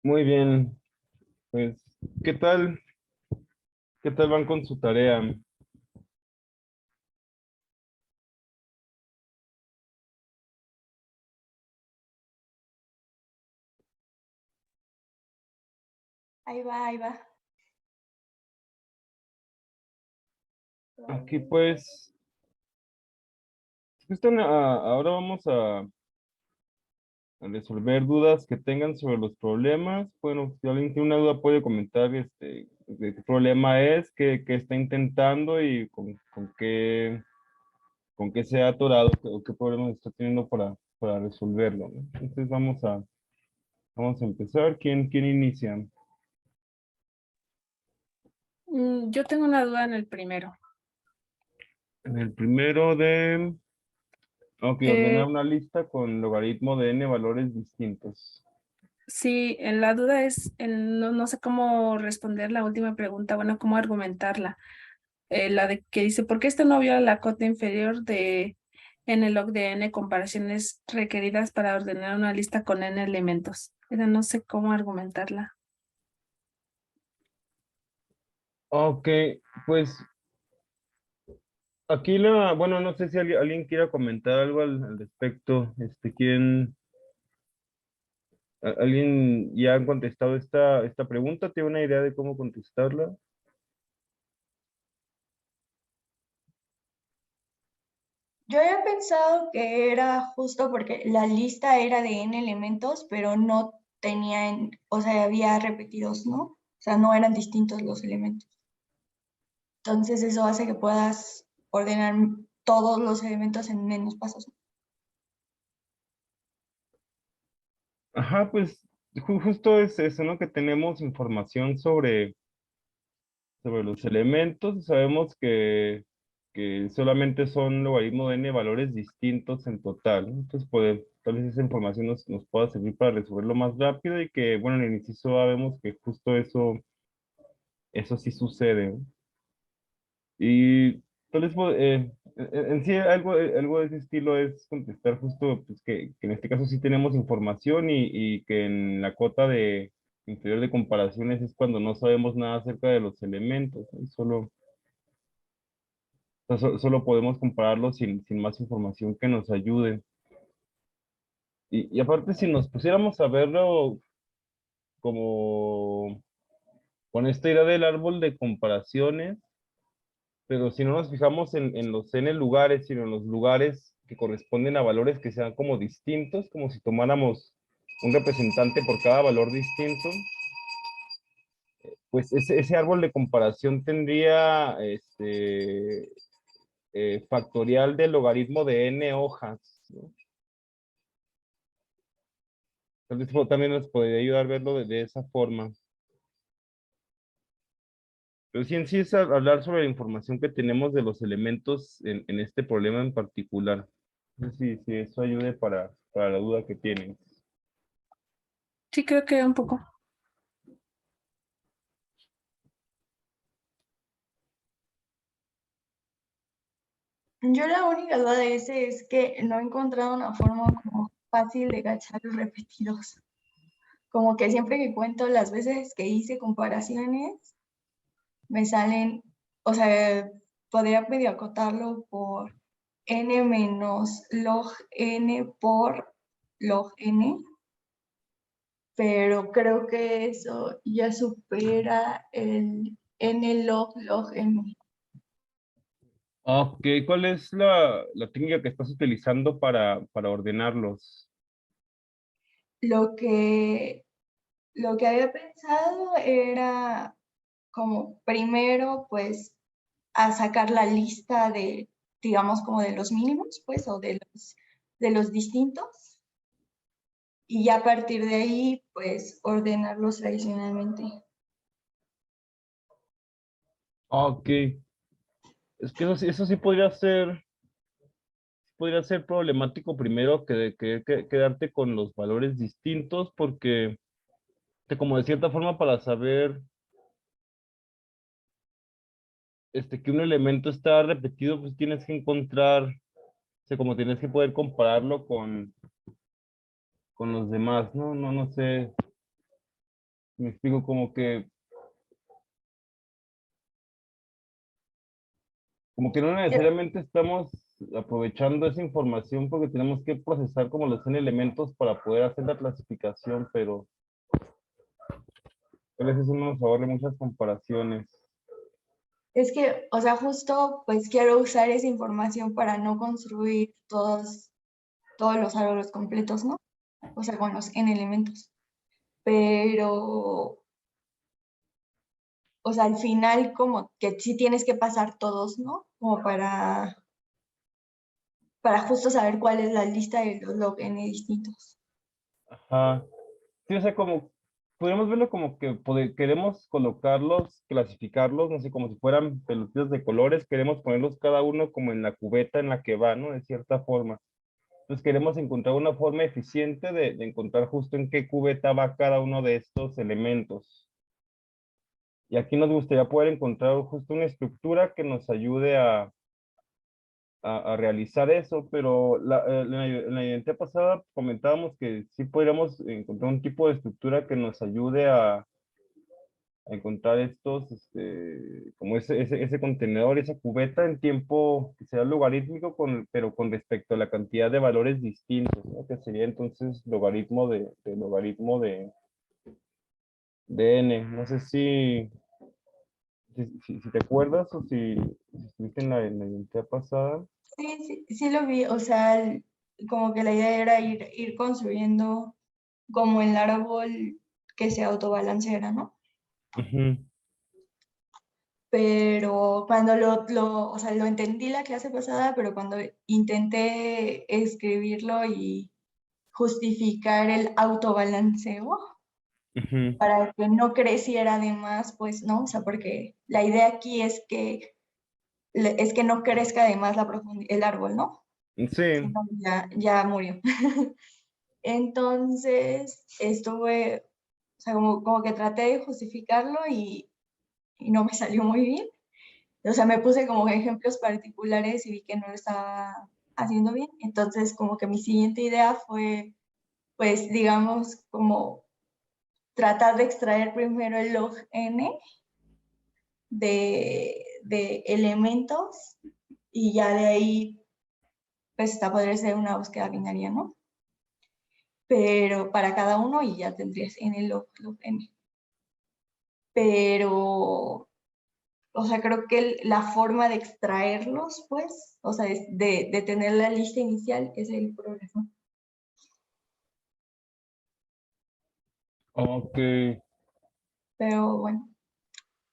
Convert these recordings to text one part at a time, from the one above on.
Muy bien, pues, ¿qué tal? ¿Qué tal van con su tarea? Ahí va, ahí va. Aquí pues, ahora vamos a resolver dudas que tengan sobre los problemas. Bueno, si alguien tiene una duda puede comentar de qué problema es, qué está intentando y con qué se ha atorado o qué problemas está teniendo para resolverlo, ¿no? Entonces vamos a empezar. ¿Quién inicia? Yo tengo una duda en el primero. En el primero de... Ok, ordenar Eh, una lista con logaritmo de n valores distintos. sí, la duda es, no sé cómo responder la última pregunta, bueno, cómo argumentarla. La de que dice, ¿por qué esto no viola la cota inferior de n log de n comparaciones requeridas para ordenar una lista con n elementos? Pero no sé cómo argumentarla. Ok, pues bueno, no sé si alguien quiera comentar algo al respecto. ¿Alguien ya ha contestado esta pregunta? ¿Tiene una idea de cómo contestarla? Yo había pensado que era justo porque la lista era de n elementos, pero no tenían, o sea, había repetidos, ¿no? O sea, no eran distintos los elementos. Entonces eso hace que puedas ordenar todos los elementos en menos pasos. Ajá, pues justo es eso, ¿no? Que tenemos información sobre los elementos. Sabemos que solamente son logaritmo de n valores distintos en total, ¿no? Entonces, tal vez esa información nos pueda servir para resolverlo más rápido y que, bueno, en el inciso sabemos que justo eso sí sucede, ¿no? Y tal vez, en sí, algo de ese estilo es contestar justo, pues, que en este caso sí tenemos información y que en la cota de inferior de comparaciones es cuando no sabemos nada acerca de los elementos, ¿no? Solo podemos compararlos sin más información que nos ayude. Y aparte, si nos pusiéramos a verlo como con esta idea del árbol de comparaciones, pero si no nos fijamos en los n lugares, sino en los lugares que corresponden a valores que sean como distintos, como si tomáramos un representante por cada valor distinto, pues ese árbol de comparación tendría factorial del logaritmo de n hojas, ¿no? Tal vez también nos podría ayudar a verlo de esa forma. Pero sí en sí es hablar sobre la información que tenemos de los elementos en este problema en particular. No sé si eso ayude para la duda que tienen. Sí, creo que un poco. Yo la única duda de ese es que no he encontrado una forma como fácil de cachar los repetidos. Como que siempre que cuento las veces que hice comparaciones, me salen, o sea, podría medio acotarlo por n menos log n por log n, pero creo que eso ya supera el n log n. Ok, ¿cuál es la técnica que estás utilizando para ordenarlos? Lo que, lo que había pensado era como primero, pues, a sacar la lista de, digamos, como de los mínimos, pues, o de los distintos, y ya a partir de ahí, pues, ordenarlos tradicionalmente. Ok, es que eso sí podría ser problemático primero que quedarte con los valores distintos, porque como de cierta forma para saber que un elemento está repetido, pues tienes que encontrar, como tienes que poder compararlo con los demás, ¿no? No sé. Me explico como que no necesariamente estamos aprovechando esa información porque tenemos que procesar como los 100 elementos para poder hacer la clasificación, pero a veces uno nos ahorra muchas comparaciones. Es que, o sea, justo pues quiero usar esa información para no construir todos los árboles completos, ¿no? O sea, con los n elementos. Pero, o sea, al final como que sí tienes que pasar todos, ¿no? Como para justo saber cuál es la lista de los log n distintos. Ajá. Sí, o sea, como podríamos verlo como que queremos colocarlos, clasificarlos, no sé, como si fueran pelotitas de colores, queremos ponerlos cada uno como en la cubeta en la que va, ¿no? De cierta forma. Entonces queremos encontrar una forma eficiente de encontrar justo en qué cubeta va cada uno de estos elementos. Y aquí nos gustaría poder encontrar justo una estructura que nos ayude a realizar eso, pero en la identidad pasada comentábamos que sí podríamos encontrar un tipo de estructura que nos ayude a encontrar estos, como ese contenedor, esa cubeta en tiempo que sea logarítmico, pero con respecto a la cantidad de valores distintos, ¿no? Que sería entonces logaritmo de n. No sé si te acuerdas o si estuviste en la identidad pasada. Sí lo vi, o sea, como que la idea era ir construyendo como el árbol que se autobalanceara, ¿no? Ujú. Pero cuando o sea, lo entendí la clase pasada, pero cuando intenté escribirlo y justificar el autobalanceo Ujú. para que no creciera de más, pues no, o sea, porque la idea aquí es que no crezca de más el árbol, ¿no? Si Sí. no, ya murió. Entonces, estuve, o sea, como que traté de justificarlo y no me salió muy bien. O sea, me puse como ejemplos particulares y vi que no lo estaba haciendo bien. Entonces, como que mi siguiente idea fue, pues, digamos, como tratar de extraer primero el log n de elementos y ya de ahí, pues, esta podría ser una búsqueda binaria, ¿no? Pero para cada uno y ya tendrías n log n. Pero, o sea, creo que la forma de extraerlos, pues, o sea, de tener la lista inicial es el problema. Ok. Pero bueno,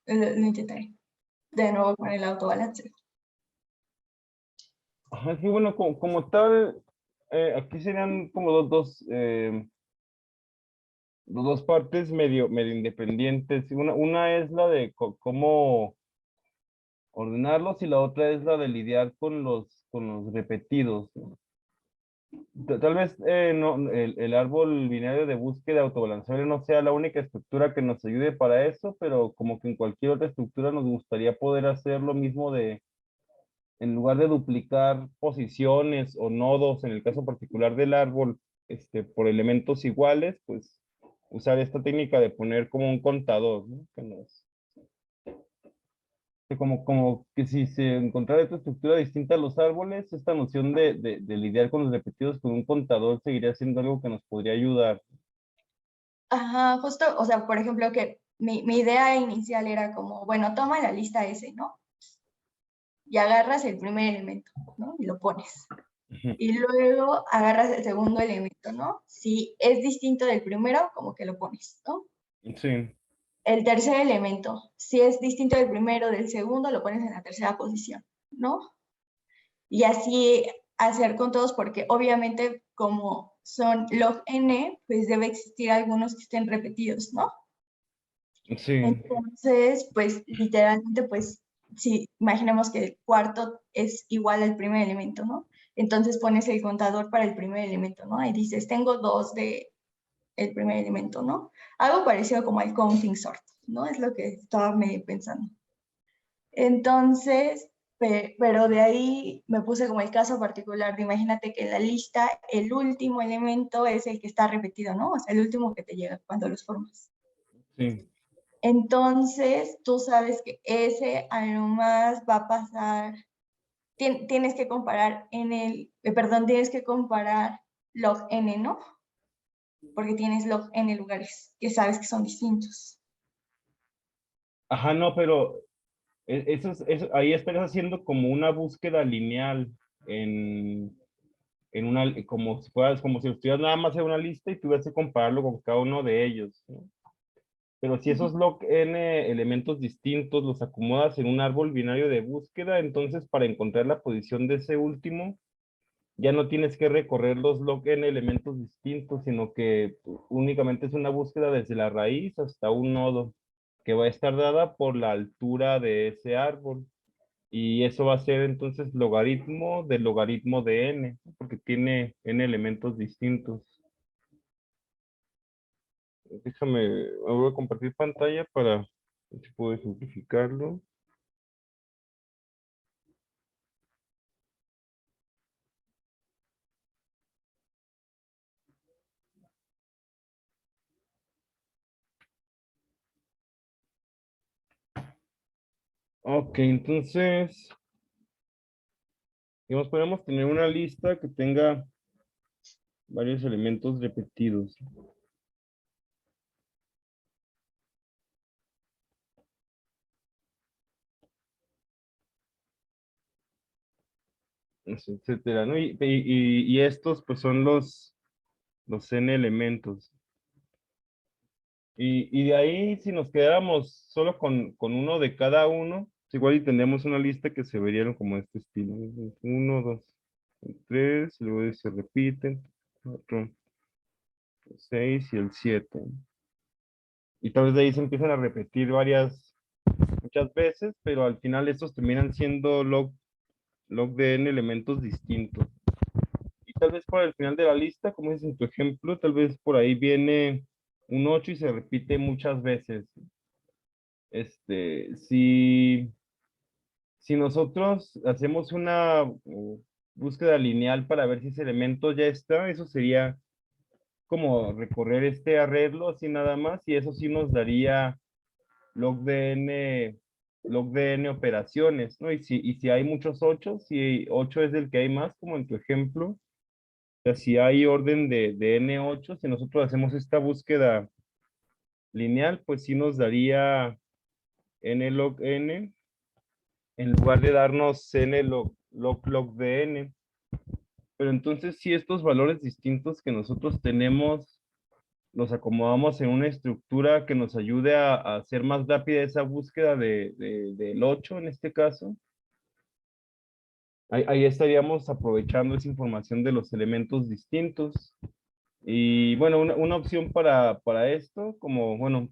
lo intentaré. De nuevo con el autobalance. Ajá, sí, bueno, como tal, aquí serían como dos partes medio independientes. Una es la de cómo ordenarlos y la otra es la de lidiar con los repetidos, ¿no? Tal vez el árbol binario de búsqueda autobalanceable no sea la única estructura que nos ayude para eso, pero como que en cualquier otra estructura nos gustaría poder hacer lo mismo en lugar de duplicar posiciones o nodos, en el caso particular del árbol, por elementos iguales, pues usar esta técnica de poner como un contador, ¿no? Como que si se encontrara esta estructura distinta a los árboles, esta noción de lidiar con los repetidos con un contador seguiría siendo algo que nos podría ayudar. Ajá, justo, o sea, por ejemplo, que mi idea inicial era como, bueno, toma la lista S, ¿no? Y agarras el primer elemento, ¿no? Y lo pones. Ujú. Y luego agarras el segundo elemento, ¿no? Si es distinto del primero, como que lo pones, ¿no? Sí. El tercer elemento, si es distinto del primero, del segundo, lo pones en la tercera posición, ¿no? Y así hacer con todos, porque obviamente como son log n, pues debe existir algunos que estén repetidos, ¿no? Sí. Entonces, pues literalmente, pues si imaginemos que el cuarto es igual al primer elemento, ¿no? Entonces pones el contador para el primer elemento, ¿no? Y dices, tengo 2 de el primer elemento, ¿no? Algo parecido como el counting sort, ¿no? Es lo que estaba medio pensando. Entonces, pero de ahí me puse como el caso particular de imagínate que en la lista el último elemento es el que está repetido, ¿no? O sea, el último que te llega cuando los formas. Sí. Entonces, tú sabes que ese a lo más va a pasar, tienes que comparar tienes que comparar log n, ¿no? Porque tienes log n lugares que sabes que son distintos. Ajá, no, pero ahí estás haciendo como una búsqueda lineal en, como si estuvieras nada más en una lista y tuvieras que compararlo con cada uno de ellos, ¿no? Pero si esos log n elementos distintos los acomodas en un árbol binario de búsqueda, entonces para encontrar la posición de ese último, ya no tienes que recorrer los log n elementos distintos, sino que únicamente es una búsqueda desde la raíz hasta un nodo, que va a estar dada por la altura de ese árbol. Y eso va a ser entonces logaritmo del logaritmo de n, porque tiene n elementos distintos. Déjame, voy a compartir pantalla para ver si puedo simplificarlo. Ok, entonces, digamos, podemos tener una lista que tenga varios elementos repetidos, etcétera, ¿no? Y estos, pues, son los n elementos. Y de ahí, si nos quedáramos solo con uno de cada uno, pues igual y tendríamos una lista que se vería como este estilo. Uno, dos, tres, luego se repiten, cuatro, seis y el siete. Y tal vez de ahí se empiezan a repetir muchas veces, pero al final estos terminan siendo log de n elementos distintos. Y tal vez por el final de la lista, como dices en tu ejemplo, tal vez por ahí viene un 8 y se repite muchas veces. Si nosotros hacemos una búsqueda lineal para ver si ese elemento ya está, eso sería como recorrer este arreglo así nada más, y eso sí nos daría log de n, log de n operaciones, ¿no? Y si hay muchos 8, si 8 es el que hay más, como en tu ejemplo, o sea, si hay orden de n8, si nosotros hacemos esta búsqueda lineal, pues sí nos daría n log n, en lugar de darnos n log de n. Pero entonces, si estos valores distintos que nosotros tenemos los acomodamos en una estructura que nos ayude a hacer más rápida esa búsqueda del 8 en este caso, ahí estaríamos aprovechando esa información de los elementos distintos. Y bueno, una opción para esto, como bueno,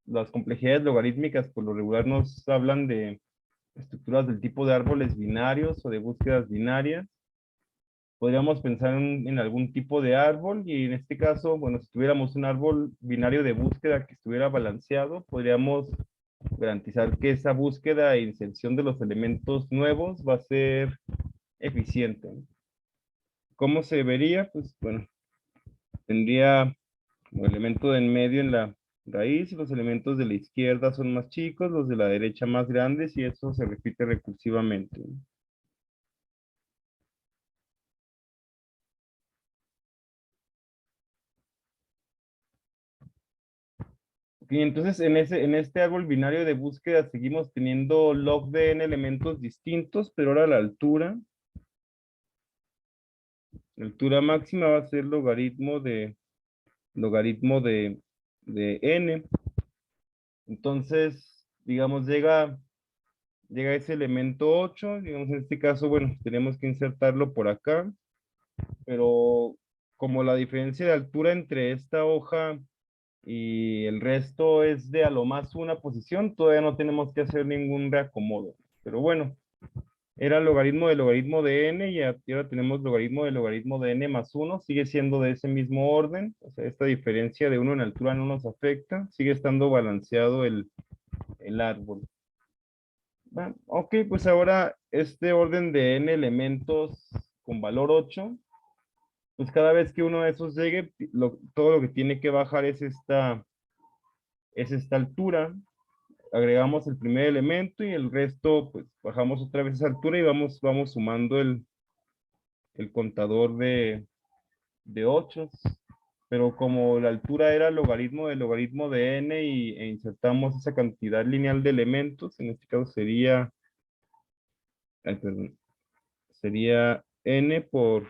las complejidades logarítmicas por lo regular nos hablan de estructuras del tipo de árboles binarios o de búsquedas binarias. Podríamos pensar en algún tipo de árbol y en este caso, bueno, si tuviéramos un árbol binario de búsqueda que estuviera balanceado, podríamos garantizar que esa búsqueda e inserción de los elementos nuevos va a ser eficiente. ¿Cómo se vería? Pues bueno, tendría como elemento de en medio en la raíz, los elementos de la izquierda son más chicos, los de la derecha más grandes y eso se repite recursivamente. Y entonces en este árbol binario de búsqueda seguimos teniendo log de n elementos distintos, pero ahora la altura máxima va a ser logaritmo de n. Entonces, digamos, llega ese elemento 8, digamos en este caso, bueno, tenemos que insertarlo por acá, pero como la diferencia de altura entre esta hoja y el resto es de a lo más una posición, todavía no tenemos que hacer ningún reacomodo. Pero bueno, era logaritmo de n y ahora tenemos logaritmo de n más 1, sigue siendo de ese mismo orden, o sea, esta diferencia de 1 en altura no nos afecta, sigue estando balanceado el árbol. Bueno, ok, pues ahora este orden de n elementos con valor 8, pues cada vez que uno de esos llegue, todo lo que tiene que bajar es es esta altura. Agregamos el primer elemento y el resto, pues bajamos otra vez esa altura y vamos sumando el contador de 8. Pero como la altura era logaritmo del logaritmo de n e insertamos esa cantidad lineal de elementos, en este caso sería, ay, perdón, sería n por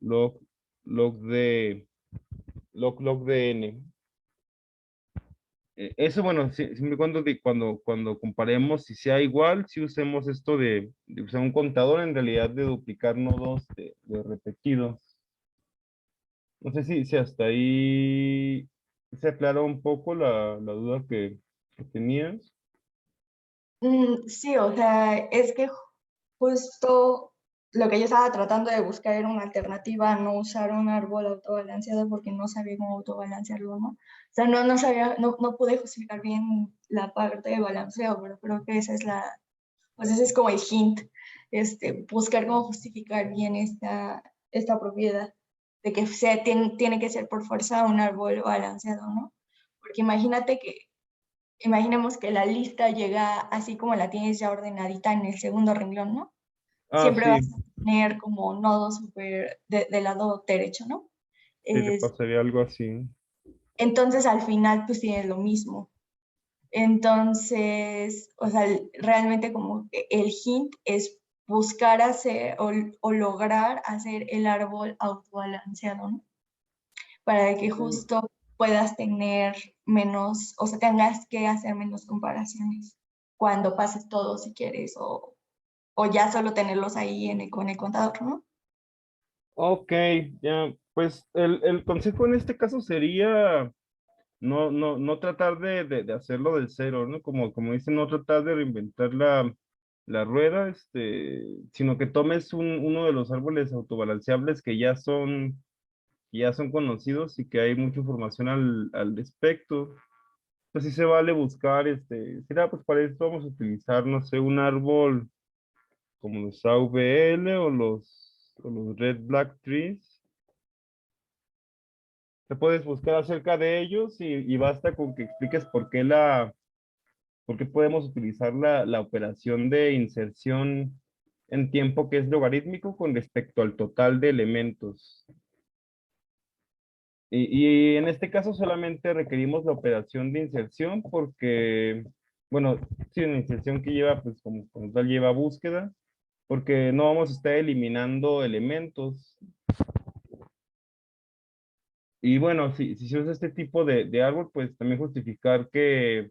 log, log de, log de n. Eso, bueno, siempre y cuando, cuando comparemos, si sea igual, si usemos esto de usar un contador, en realidad de duplicar nodos de repetidos. No sé si hasta ahí se aclara un poco la duda que tenías. Sí, o sea, es que justo lo que yo estaba tratando de buscar era una alternativa a no usar un árbol autobalanceado porque no sabía cómo autobalancearlo, ¿no? O sea, no sabía, no pude justificar bien la parte de balanceo, pero creo que esa es pues ese es como el hint, buscar cómo justificar bien esta propiedad de que tiene que ser por fuerza un árbol balanceado, ¿no? Porque imaginemos que la lista llega así como la tienes ya ordenadita en el segundo renglón, ¿no? Ah, Siempre sí, vas a tener como nodos súper del lado derecho, ¿no? sí, te Es, pasaría algo así. entonces al final pues tienes lo mismo. Entonces, o sea, realmente como que el hint es buscar hacer o lograr hacer el árbol autobalanceado, ¿no? Para que justo puedas tener menos, o sea, tengas que hacer menos comparaciones cuando pases todo si quieres, o ya solo tenerlos ahí con el contador, ¿no? Ok, ya, pues el consejo en este caso sería no tratar de hacerlo del cero, ¿no? Como dicen, no tratar de reinventar la rueda, sino que tomes uno de los árboles autobalanceables que ya son conocidos y que hay mucha información al respecto. Pues sí se vale buscar, será pues para esto vamos a utilizar, no sé, un árbol como los AVL o los Red Black Trees. Te puedes buscar acerca de ellos y basta con que expliques por qué podemos utilizar la operación de inserción en tiempo que es logarítmico con respecto al total de elementos. Y en este caso solamente requerimos la operación de inserción porque, bueno, sí, una inserción que lleva, pues como tal, lleva búsqueda, porque no vamos a estar eliminando elementos. Y bueno, si se usa este tipo de árbol, pues también justificar que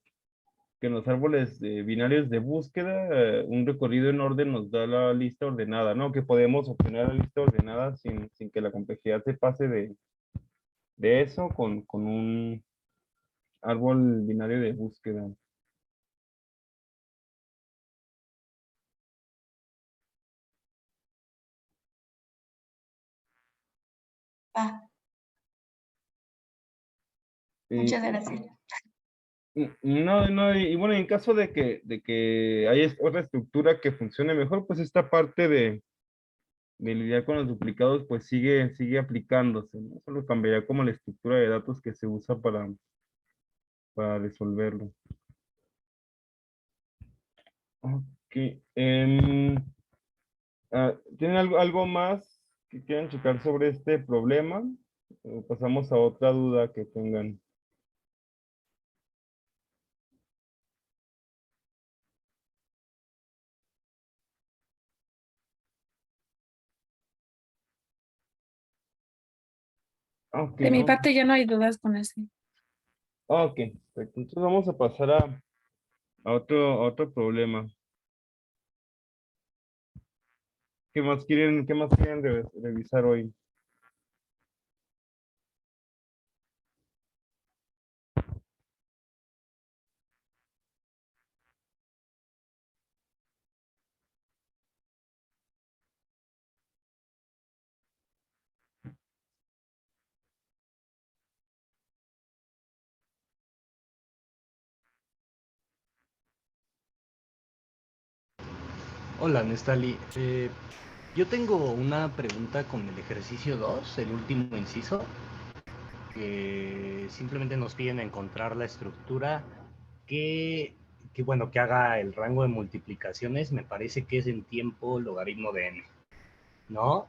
en los árboles binarios de búsqueda, un recorrido en orden nos da la lista ordenada, ¿no? Que podemos obtener la lista ordenada sin que la complejidad se pase de eso con un árbol binario de búsqueda. Ah, Y, muchas gracias. no, y bueno, en caso de que haya otra estructura que funcione mejor, pues esta parte de lidiar con los duplicados, pues sigue aplicándose, ¿no? Solo cambiaría como la estructura de datos que se usa para resolverlo. Ok. ¿Tienen algo más que quieran checar sobre este problema? O pasamos a otra duda que tengan. Ok, De mi vamos. parte ya no hay dudas con ese. Ok, perfecto. Entonces vamos a pasar a otro problema. Qué más quieren revisar hoy? Hola, Nestali. Yo tengo una pregunta con el ejercicio 2, el último inciso. que simplemente nos piden encontrar la estructura que, bueno, que haga el rango de multiplicaciones, me parece que es en tiempo logaritmo de n, ¿no?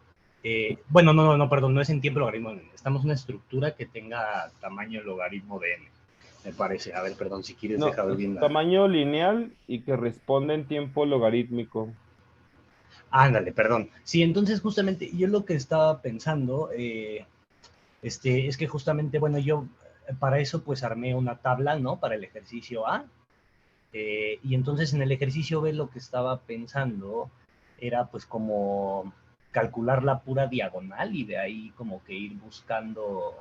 Bueno, no, perdón, no es en tiempo logaritmo de n. Estamos en una estructura que tenga tamaño logaritmo de n, me parece. A ver, perdón, si quieres No, dejar es bien la... tamaño lineal y que responde en tiempo logarítmico. Ándale, perdón. Sí, entonces justamente yo lo que estaba pensando es que justamente, bueno, yo para eso pues armé una tabla, ¿no? Para el ejercicio A. Y entonces en el ejercicio B lo que estaba pensando era pues como calcular la pura diagonal y de ahí como que ir buscando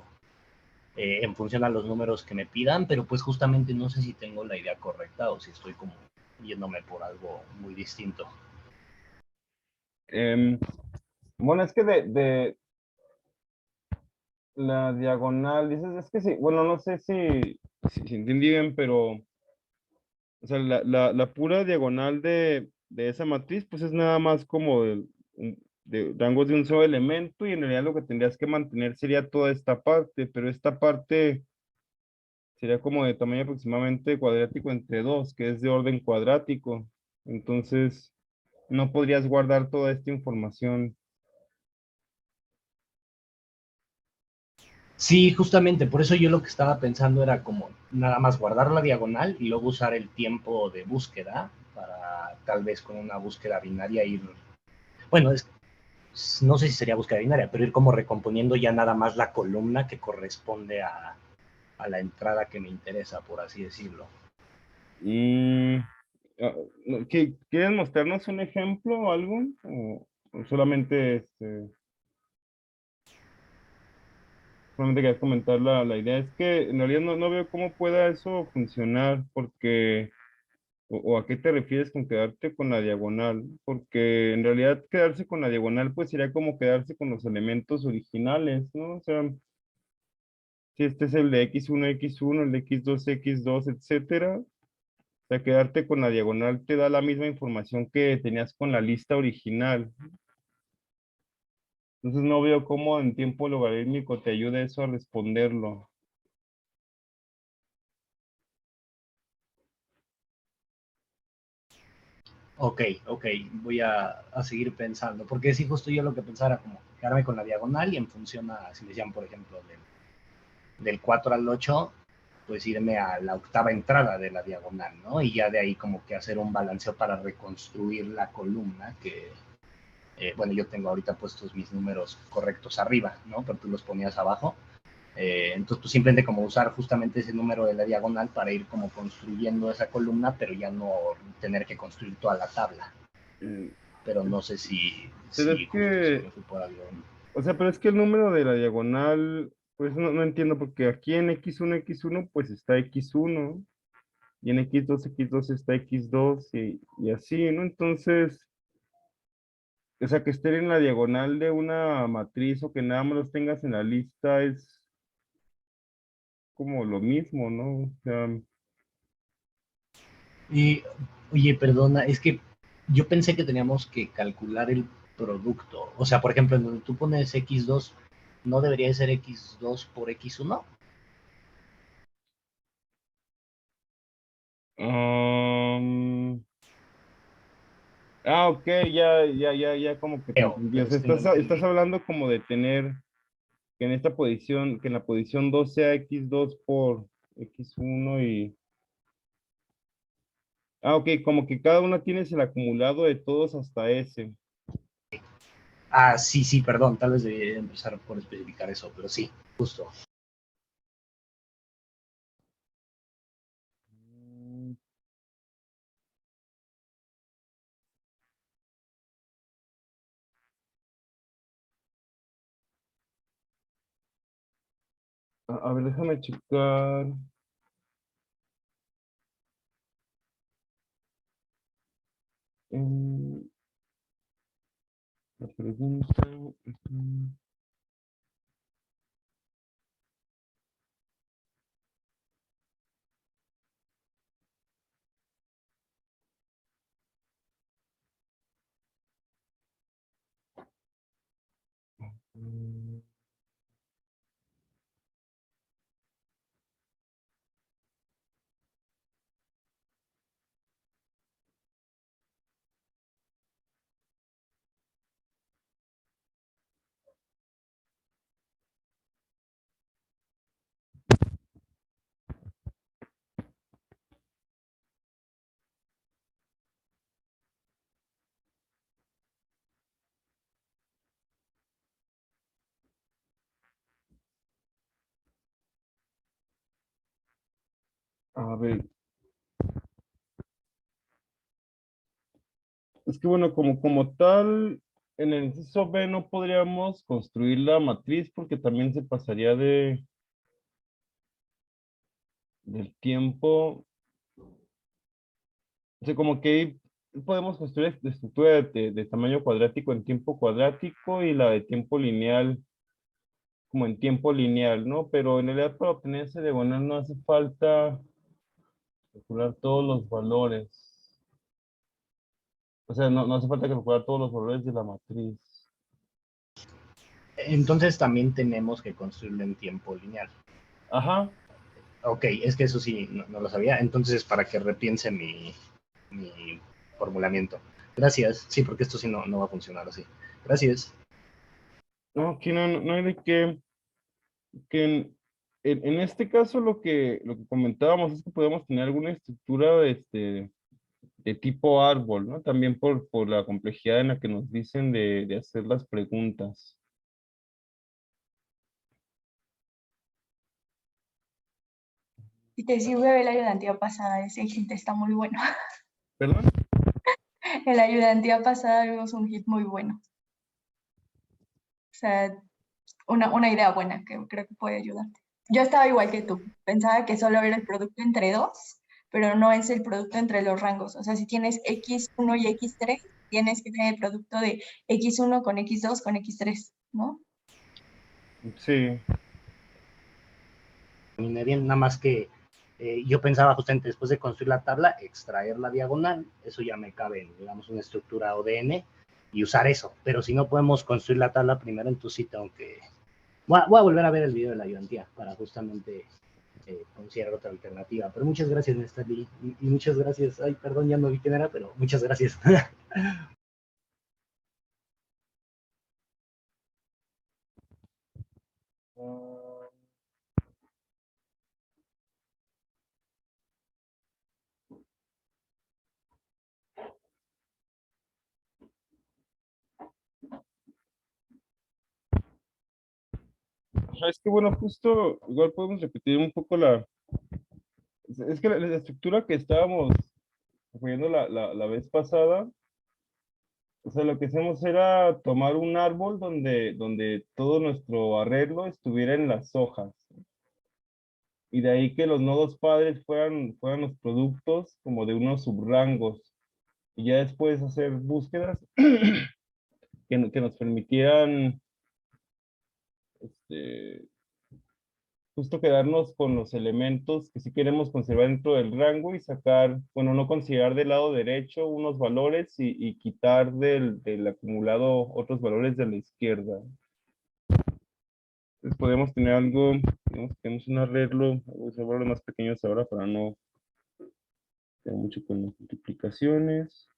en función a los números que me pidan, pero pues justamente no sé si tengo la idea correcta o si estoy como yéndome por algo muy distinto. Bueno, es que de la diagonal, dices, es que sí, bueno, no sé si entendí bien, pero, o sea, la pura diagonal de esa matriz, pues es nada más como de rangos de un solo elemento y en realidad lo que tendrías que mantener sería toda esta parte, pero esta parte sería como de tamaño aproximadamente cuadrático entre 2 que es de orden cuadrático. Entonces, no podrías guardar toda esta información. Sí, justamente, por eso yo lo que estaba pensando era como nada más guardar la diagonal y luego usar el tiempo de búsqueda para tal vez con una búsqueda binaria ir, bueno, no sé si sería búsqueda binaria, pero ir como recomponiendo ya nada más la columna que corresponde a la entrada que me interesa, por así decirlo. Mm, no, ¿quieres mostrarnos un ejemplo o algo? ¿O solamente, solamente querías comentar la idea? Es que en realidad no veo cómo pueda eso funcionar, porque, o a qué te refieres con quedarte con la diagonal, porque en realidad quedarse con la diagonal pues sería como quedarse con los elementos originales, ¿no? O sea, si este es el de x1 el de x2 etcétera. O sea, quedarte con la diagonal te da la misma información que tenías con la lista original. Entonces no veo cómo en tiempo logarítmico te ayuda eso a responderlo. Ok, voy a seguir pensando, porque sí, justo yo lo que pensaba era como quedarme con la diagonal y en función a, si me decían, por ejemplo, del 4 al 8 pues irme a la octava entrada de la diagonal, ¿no? Y ya de ahí como que hacer un balanceo para reconstruir la columna que, bueno, yo tengo ahorita puestos mis números correctos arriba, ¿no? Pero tú los ponías abajo. Entonces, pues simplemente como usar justamente ese número de la diagonal para ir como construyendo esa columna, pero ya no tener que construir toda la tabla. Mm, Pero no sé si, Pero es si justo si que, me fui por algo. o sea, pero es que el número de la diagonal, pues no entiendo, porque aquí en x1 pues está x1 y en x2 está x2 y así, ¿no? Entonces, o sea, que estén en la diagonal de una matriz o que nada más los tengas en la lista es como lo mismo, ¿no? O sea, Y, oye, perdona, es que yo pensé que teníamos que calcular el producto. O sea, por ejemplo, en donde tú pones x2, ¿no debería ser x2 por x1? um, ok, ya como que te entendí. O Pero sea, es que no estás entendí. hablando como de tener que en esta posición, que en la posición 2 sea x2 por x1 y... Ah, ok, como que cada una tienes el acumulado de todos hasta ese. Ah, sí, perdón, tal vez debería empezar por especificar eso, pero sí, justo. Mm, a ver, déjame checar. em, la pregunta. Ujú. Mm, A ver, es que bueno, como tal, en el inciso B no podríamos construir la matriz porque también se pasaría del tiempo. O sea, como que ahí podemos construir la estructura de tamaño cuadrático en tiempo cuadrático y la de tiempo lineal como en tiempo lineal, ¿no? Pero en realidad para obtener ese diagonal no hace falta calcular todos los valores. O sea, no hace falta calcular todos los valores de la matriz. Entonces también tenemos que construirlo en tiempo lineal. Ajá. Ok, es que eso sí, no lo sabía. Entonces, para que repiense mi formulamiento. Gracias. Sí, porque esto sí no va a funcionar así. Gracias. No, aquí no hay de qué. Que en este caso lo que comentábamos es que podemos tener alguna estructura de tipo árbol, ¿no? También por la complejidad en la que nos dicen de hacer las preguntas. Si te sirve ver la ayudantía pasada, ese hit está muy bueno. ¿Perdón? En la ayudantía pasada vimos un hit muy bueno. O sea, una idea buena que creo que puede ayudarte. Yo estaba igual que tú. Pensaba que solo era el producto entre dos, pero no es el producto entre los rangos. O sea, si tienes X1 y X3, tienes que tener el producto de X1 con X2 con X3, ¿no? Sí. Terminé bien, nada más que yo pensaba justamente después de construir la tabla, extraer la diagonal, eso ya me cabe en, digamos, una estructura ODN y usar eso. Pero si no podemos construir la tabla primero, entonces sí tengo que... Voy a volver a ver el video de la ayudantía para justamente considerar otra alternativa. Pero muchas gracias, Nestali, y muchas gracias. Ay, perdón, ya no vi quién era, pero muchas gracias. Ajá, es que bueno, justo igual podemos repetir un poco es que la estructura que estábamos viendo la vez pasada, o sea, lo que hacemos era tomar un árbol donde todo nuestro arreglo estuviera en las hojas. Y de ahí que los nodos padres fueran los productos como de unos subrangos. Y ya después hacer búsquedas que nos permitieran este, justo quedarnos con los elementos que sí queremos conservar dentro del rango y sacar, bueno, no considerar del lado derecho unos valores y quitar del acumulado otros valores de la izquierda. Entonces podemos tener algo, digamos, tenemos un arreglo, voy a hacer valores más pequeños ahora para no tener mucho con las multiplicaciones.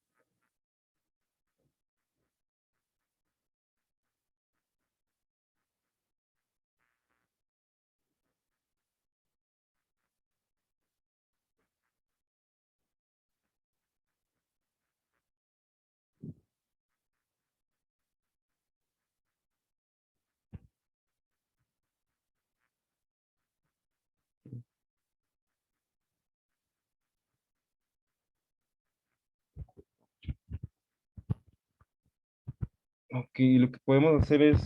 Ok, lo que podemos hacer es,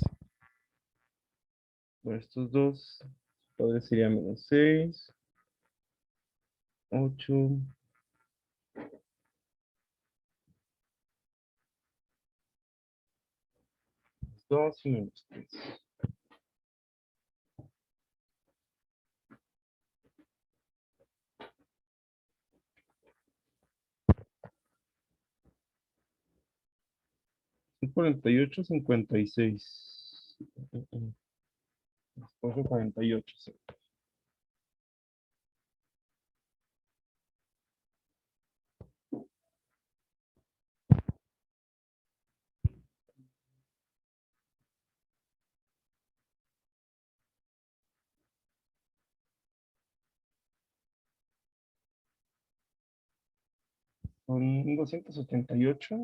por estos dos, padres sería menos 6, 8, 2 y menos 3. 48, 56. 48, sí. Son 278.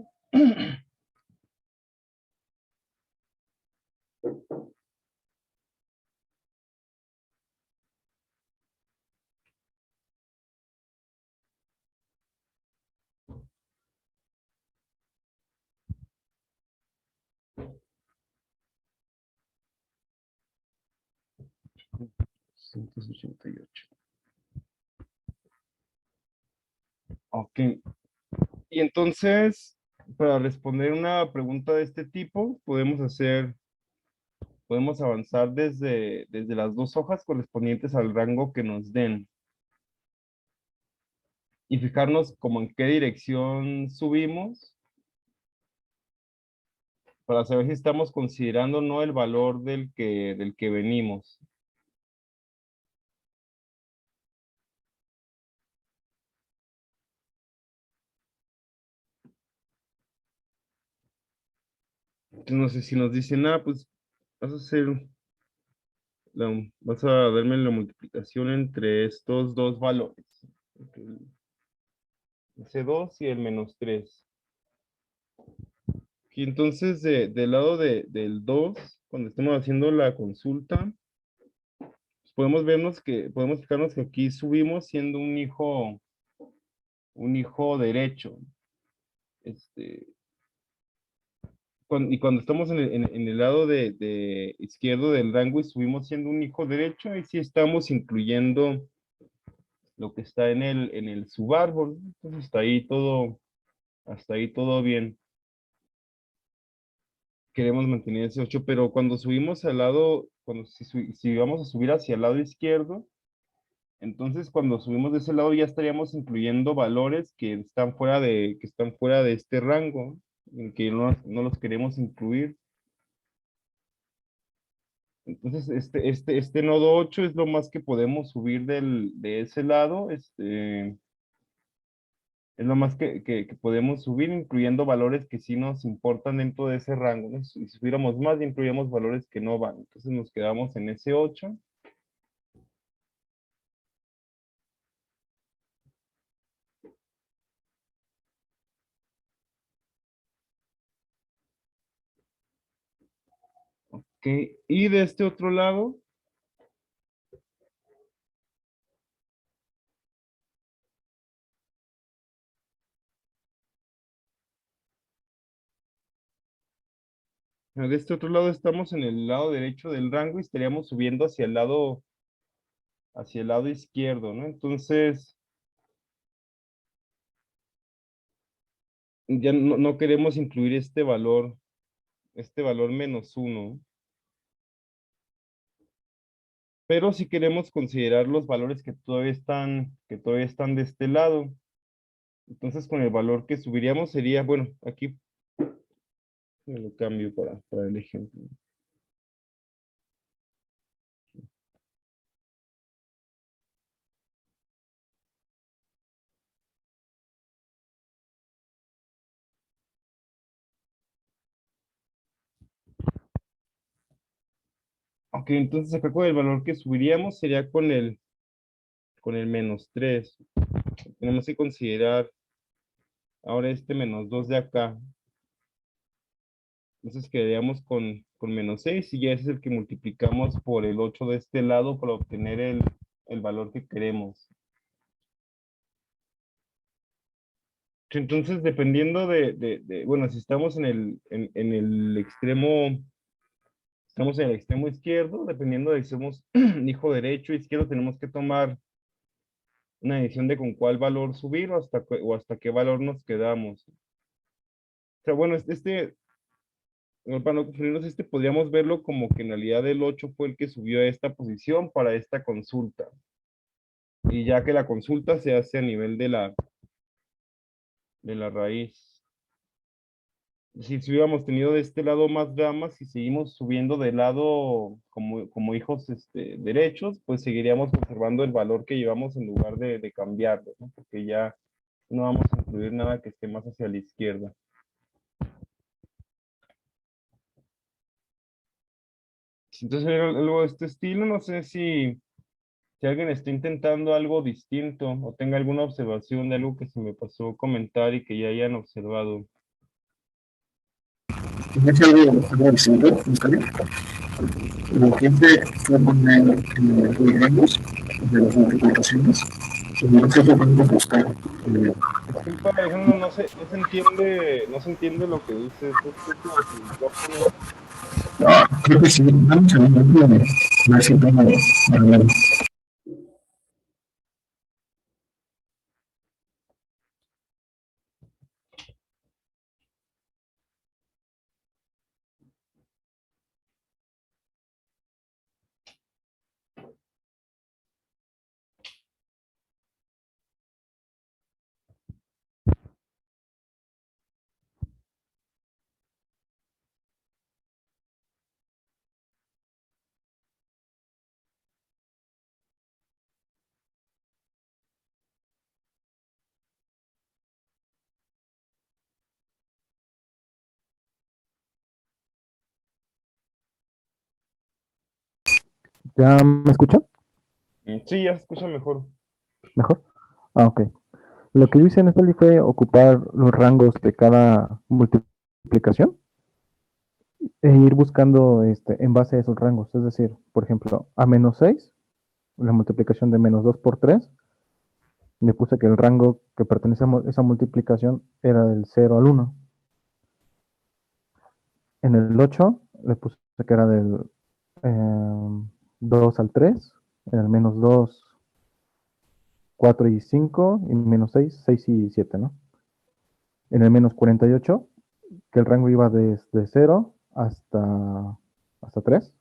288. Ok. Y entonces, para responder una pregunta de este tipo, podemos avanzar desde las dos hojas correspondientes al rango que nos den. Y fijarnos como en qué dirección subimos para saber si estamos considerando no el valor del que venimos. Entonces, no sé si nos dicen, pues vas a hacer, vas a darme la multiplicación entre estos dos valores. Ese 2 y el -3. Y entonces, del lado del 2, cuando estemos haciendo la consulta, pues podemos fijarnos que aquí subimos siendo un hijo derecho. Y cuando estamos en el lado de izquierdo del rango y subimos siendo un hijo derecho, ahí sí estamos incluyendo lo que está en el subárbol. Entonces hasta ahí todo bien. Queremos mantener ese 8, pero cuando subimos al lado, si vamos a subir hacia el lado izquierdo, entonces cuando subimos de ese lado ya estaríamos incluyendo valores que están fuera de este rango, en que no los queremos incluir. Entonces, este nodo 8 es lo más que podemos subir de ese lado, es lo más que podemos subir, incluyendo valores que sí nos importan dentro de ese rango, ¿no? Si subiéramos más, incluíamos valores que no van. Entonces nos quedamos en ese 8. Ok, y de este otro lado, estamos en el lado derecho del rango y estaríamos subiendo hacia el lado izquierdo, ¿no? Entonces, ya no queremos incluir este valor -1. Pero si queremos considerar los valores que todavía están de este lado. Entonces, con el valor que subiríamos sería, bueno, aquí me lo cambio para el ejemplo. Ok, entonces acá con el valor que subiríamos sería con el -3. Tenemos que considerar ahora este -2 de acá. Entonces quedaríamos con -6 y ya ese es el que multiplicamos por el 8 de este lado para obtener el valor que queremos. Entonces, dependiendo bueno, si estamos en el extremo, estamos en el extremo izquierdo, dependiendo de si somos hijo derecho o izquierdo, tenemos que tomar una decisión de con cuál valor subir o hasta qué valor nos quedamos. O sea, bueno, para no confundirnos, podríamos verlo como que en realidad el 8 fue el que subió a esta posición para esta consulta. Y ya que la consulta se hace a nivel de la raíz. Si hubiéramos tenido de este lado más gamas y seguimos subiendo de lado como hijos derechos, pues seguiríamos conservando el valor que llevamos en lugar de cambiarlo, ¿no? Porque ya no vamos a incluir nada que esté más hacia la izquierda. Entonces, algo de este estilo, no sé si alguien está intentando algo distinto o tenga alguna observación de algo que se me pasó comentar y que ya hayan observado. ¿Tienes algo distinto, Oscar? Como siempre, poner diagramas de las multiplicaciones. No sé por dónde buscar. No se entiende lo que dice. Creo que sí. Vamos a ver si tengo. ¿Ya me escuchan? Sí, ya se escucha mejor. ¿Mejor? Ah, ok. Lo que yo hice en esta fue ocupar los rangos de cada multiplicación e ir buscando en base a esos rangos. Es decir, por ejemplo, a menos 6, la multiplicación de menos 2 por 3, le puse que el rango que pertenece a esa multiplicación era del 0 al 1. En el 8 le puse que era del 2 al 3. En el menos 2, 4 y 5. Y menos 6, 6 y 7, ¿no? En el menos 48, que el rango iba desde 0 hasta 3.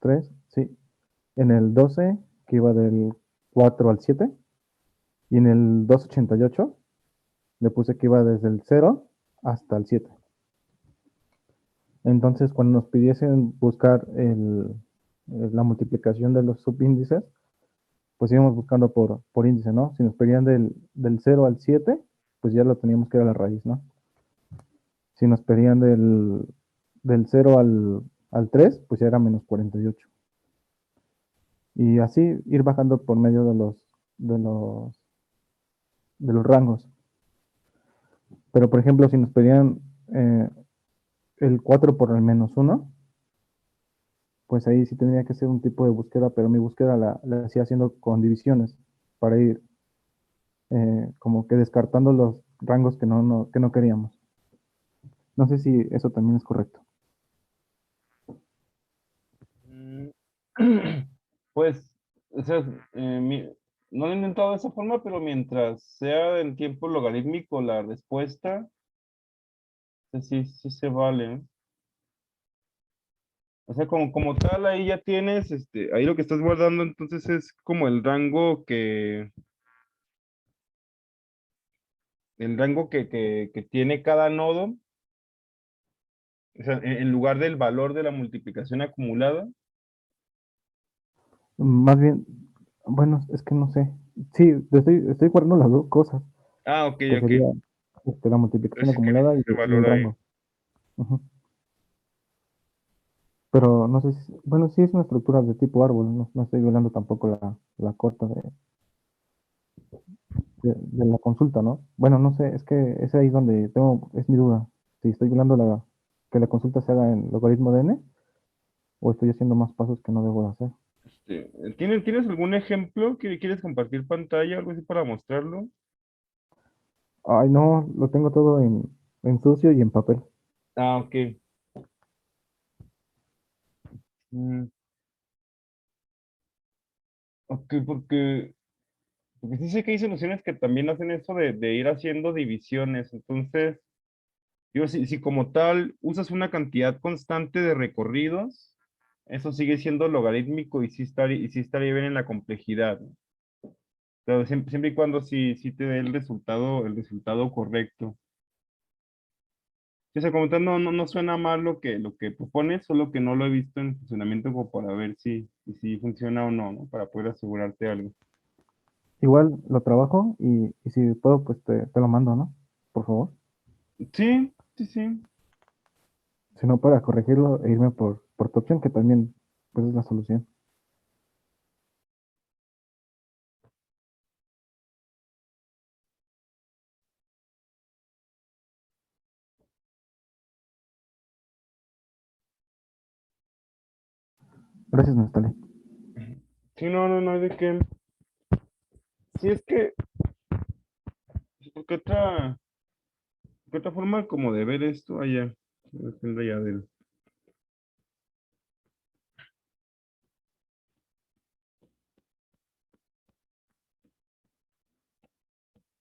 3, sí. En el 12, que iba del 4 al 7. Y en el 288 le puse que iba desde el 0 hasta el 7. Entonces, cuando nos pidiesen buscar la multiplicación de los subíndices, pues íbamos buscando por índice, ¿no? Si nos pedían del 0 al 7, pues ya lo teníamos que ir a la raíz, ¿no? Si nos pedían del 0 al 3, pues ya era menos 48. Y así ir bajando por medio de los, de los rangos. Pero, por ejemplo, si nos pedían el 4 por el menos 1, pues ahí sí tendría que ser un tipo de búsqueda, pero mi búsqueda la hacía haciendo con divisiones para ir como que descartando los rangos que no queríamos. No sé si eso también es correcto. Mm, Pues, o sea, no lo he intentado de esa forma, pero mientras sea en tiempo logarítmico la respuesta, sí, sí se vale. O sea, como tal, ahí ya tienes, ahí lo que estás guardando entonces es como el rango que tiene cada nodo, o sea, en lugar del valor de la multiplicación acumulada. Más bien, bueno, es que no sé. Sí, estoy guardando las dos cosas, Ah, ok, que ok. sería la multiplicación Entonces sí tienes acumulada ese y el valor ahí. rango. Ujú. Pero no sé si, bueno, sí es una estructura de tipo árbol, no estoy violando tampoco la corta de la consulta, ¿no? Bueno, no sé, es que es ahí donde es mi duda. Si estoy violando que la consulta se haga en logaritmo de n o estoy haciendo más pasos que no debo de hacer. ¿Tienes algún ejemplo que quieres compartir pantalla, algo así para mostrarlo? Ay, no, lo tengo todo en sucio y en papel. Ah, ok. Mm, ok, porque sí sé que hay soluciones que también hacen eso de ir haciendo divisiones. Entonces, digo, si como tal usas una cantidad constante de recorridos, eso sigue siendo logarítmico y sí estaría bien en la complejidad, ¿no? Pero siempre y cuando sí te dé el resultado correcto. O sea, como tal, no suena mal lo que propones, solo que no lo he visto en funcionamiento como para ver si funciona o no, ¿no? Para poder asegurarte algo. Igual lo trabajo y si puedo, pues te lo mando, ¿no? Por favor. Sí, sí, sí. Si no, para corregirlo e irme por tu opción, que también pues es la solución. Gracias, Natalie. Sí, no hay de qué. Sí, es que, porque otra forma como de ver esto allá, depende ya del.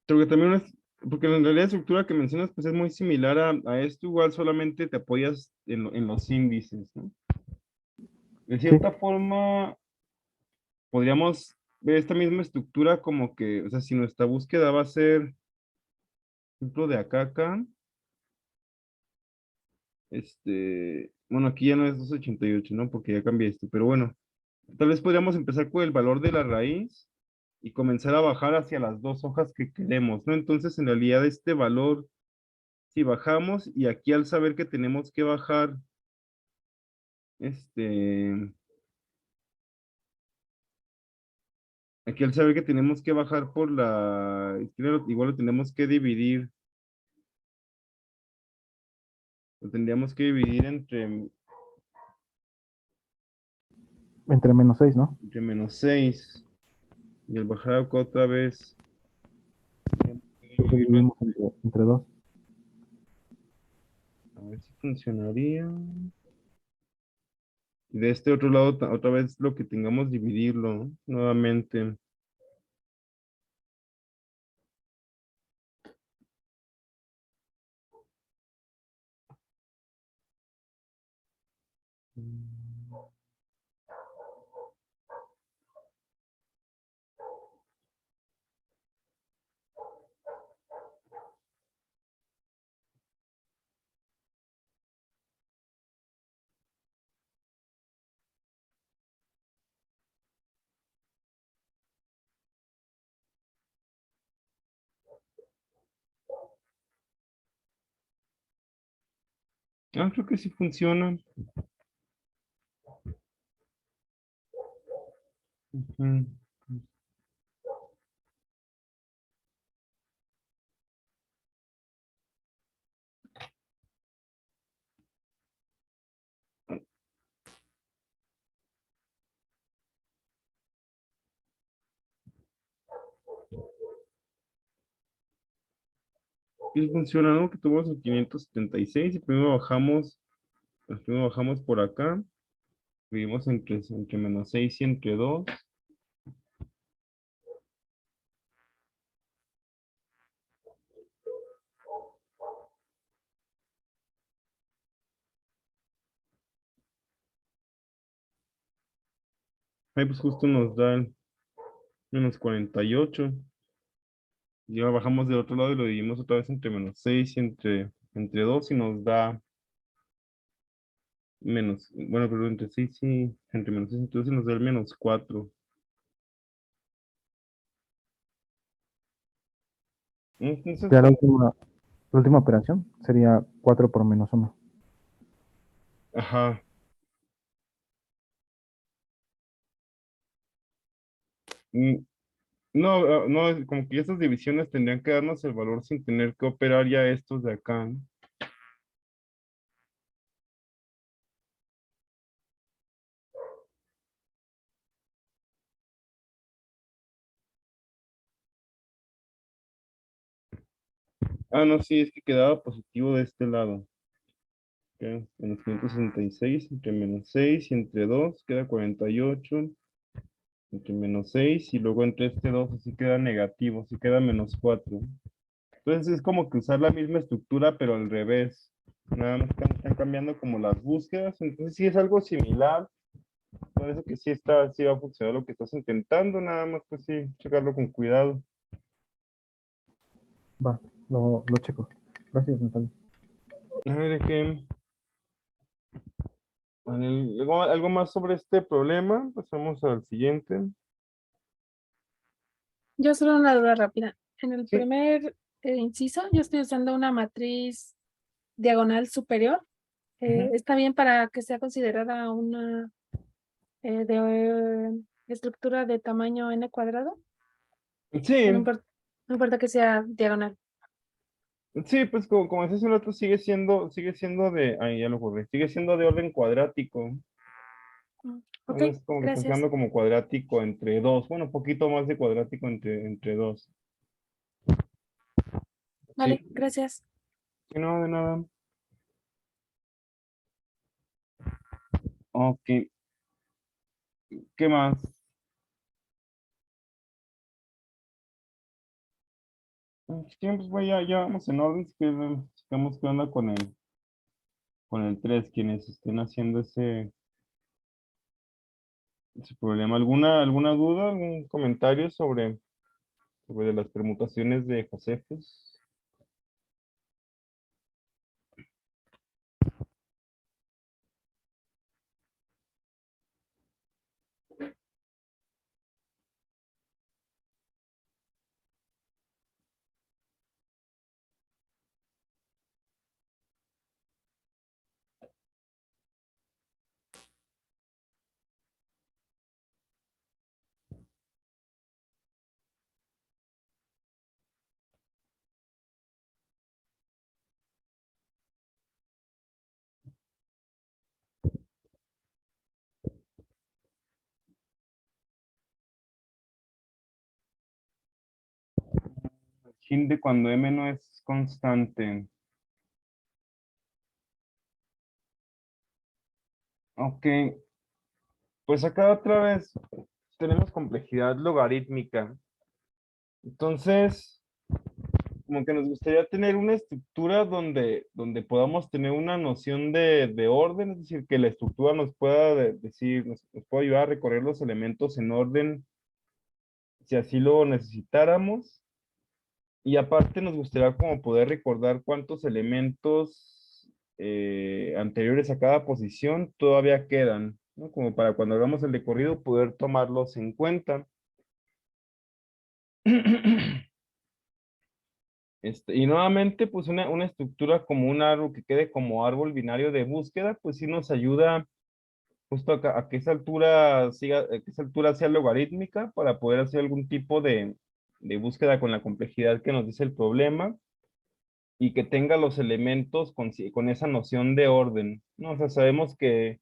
Creo que también es, porque en realidad la estructura que mencionas pues es muy similar a esto, igual solamente te apoyas en los índices, ¿no? De Sí, cierta forma, podríamos ver esta misma estructura como que, o sea, si nuestra búsqueda va a ser, por ejemplo, de acá a acá, bueno, aquí ya no es 288, ¿no? Porque ya cambié esto, pero bueno, tal vez podríamos empezar con el valor de la raíz y comenzar a bajar hacia las dos hojas que queremos, ¿no? Entonces, en realidad, este valor, si bajamos y aquí al saber que tenemos que bajar, este, Aquí al saber que tenemos que bajar por la izquierda, igual lo tenemos que dividir. Lo tendríamos que dividir Entre -6, ¿no? entre -6. Y al bajar acá otra vez, Creo que dividimos entre 2. a ver si funcionaría. Y de este otro lado, otra vez lo que tengamos, dividirlo, ¿no? Nuevamente. Ah, creo que sí funciona. Ujú. Sí funciona, ¿no? Que tuvimos el 576 y primero bajamos por acá. Vivimos entre -6 y entre 2. Ahí pues justo nos da el -48. Y ahora bajamos del otro lado y lo dividimos otra vez entre -6 y entre 2 y nos da bueno, pero entre 6 y entre -6 y entre 2 y nos da el -4. Entonces, Ya la última operación sería 4 por -1. ajá. Mm, No, no, es como que estas divisiones tendrían que darnos el valor sin tener que operar ya estos de acá, ¿no? Ah, no, sí, es que quedaba positivo de este lado. Ok, en los 566 entre -6 y entre 2 queda 48 entre -6 y luego entre este 2 así queda negativo, así queda -4. Entonces es como que usar la misma estructura pero al revés. Nada más están cambiando como las búsquedas, entonces sí es algo similar. Parece que sí va a funcionar lo que estás intentando, nada más pues sí, checarlo con cuidado. Va, lo checo. Gracias, Natalia. A ver, algo más sobre este problema, pasamos al siguiente. Yo solo una duda rápida. En el Sí. primer inciso, yo estoy usando una matriz diagonal superior. Ujú. ¿Está bien para que sea considerada una estructura de tamaño n cuadrado? O no Sí, importa, no importa que sea diagonal. sí, pues como decía hace un rato, ahí ya lo borré, sigue siendo de orden cuadrático. Ok, Es como que estás gracias. quedando como cuadrático entre dos, bueno, un poquito más de cuadrático entre dos. Sí, Vale, gracias. sí, no, de nada. Ok, ¿qué más? Sí, pues ya vamos en orden, si quieres, checamos qué onda con el 3 quienes estén haciendo ese problema. ¿Alguna duda, algún comentario sobre las permutaciones de Josefus? tilde cuando m no es constante. Ok, pues acá otra vez tenemos complejidad logarítmica. Entonces, como que nos gustaría tener una estructura donde podamos tener una noción de orden, es decir, que la estructura nos pueda decir, nos pueda ayudar a recorrer los elementos en orden si así lo necesitáramos. Y aparte nos gustaría como poder recordar cuántos elementos anteriores a cada posición todavía quedan, ¿no? Como para cuando hagamos el recorrido poder tomarlos en cuenta. Y nuevamente, pues una estructura como un árbol que quede como árbol binario de búsqueda, pues sí nos ayuda justo a que esa altura que esa altura sea logarítmica para poder hacer algún tipo de búsqueda con la complejidad que nos dice el problema y que tenga los elementos con esa noción de orden, ¿no? O sea, sabemos que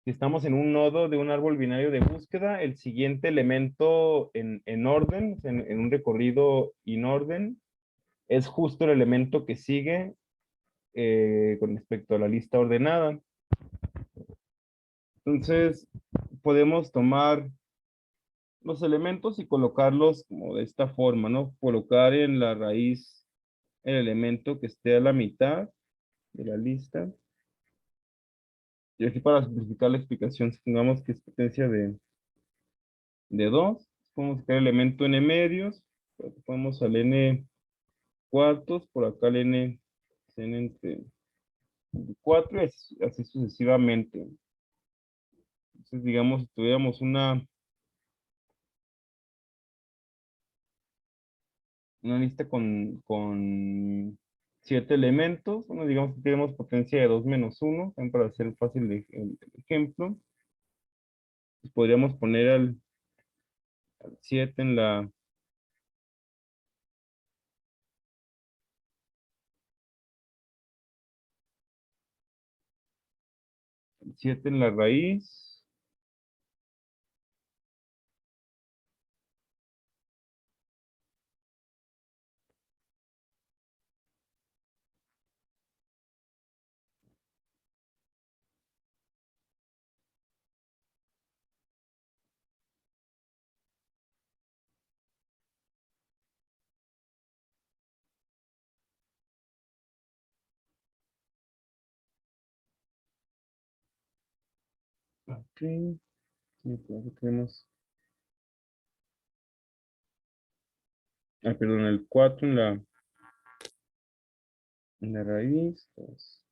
si estamos en un nodo de un árbol binario de búsqueda, el siguiente elemento en orden, en un recorrido in orden, es justo el elemento que sigue con respecto a la lista ordenada. Entonces, podemos tomar los elementos y colocarlos como de esta forma, ¿no? Colocar en la raíz el elemento que esté a la mitad de la lista. Y aquí para simplificar la explicación, supongamos que es potencia de 2. Podemos sacar el elemento n medios. Vamos al n cuartos, por acá el n entre 4 y así sucesivamente. Entonces, digamos, si tuviéramos una lista con 7 elementos, bueno, digamos que tenemos potencia de 2 menos 1, también para hacer fácil el ejemplo. Pues podríamos poner al 7 en la 7 en la raíz. Ok. Sí, pues aquí tenemos. Perdón, el 4 en la raíz. Pues,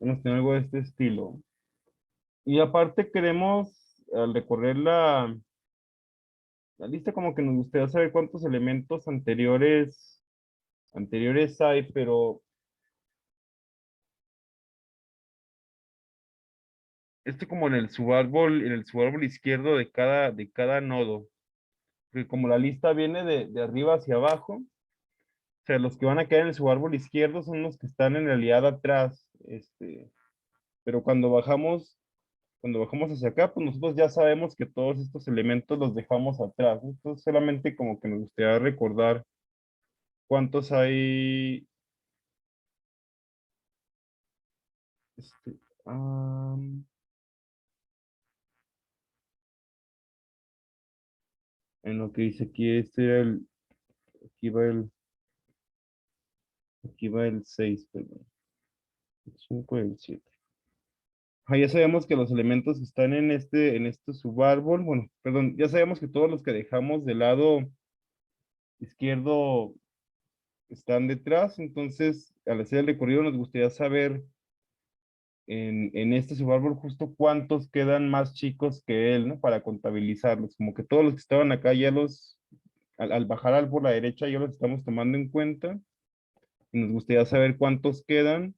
vamos a tener algo de este estilo. Y aparte queremos, al recorrer la lista, como que nos gustaría saber cuántos elementos anteriores hay, pero esto como en el subárbol izquierdo de cada nodo. Porque como la lista viene de arriba hacia abajo, o sea, los que van a quedar en el subárbol izquierdo son los que están en realidad atrás. Pero cuando bajamos hacia acá, pues nosotros ya sabemos que todos estos elementos los dejamos atrás, ¿no? Entonces solamente como que nos gustaría recordar cuántos hay. Este, am, en lo que dice aquí, aquí va el 6, perdón. El 5 y el 7. Ya sabemos que los elementos que están en este subárbol, bueno, perdón, ya sabemos que todos los que dejamos del lado izquierdo están detrás, entonces al hacer el recorrido nos gustaría saber en este subárbol justo cuántos quedan más chicos que él, ¿no? Para contabilizarlos, como que todos los que estaban acá ya al bajar por la derecha ya los estamos tomando en cuenta, y nos gustaría saber cuántos quedan,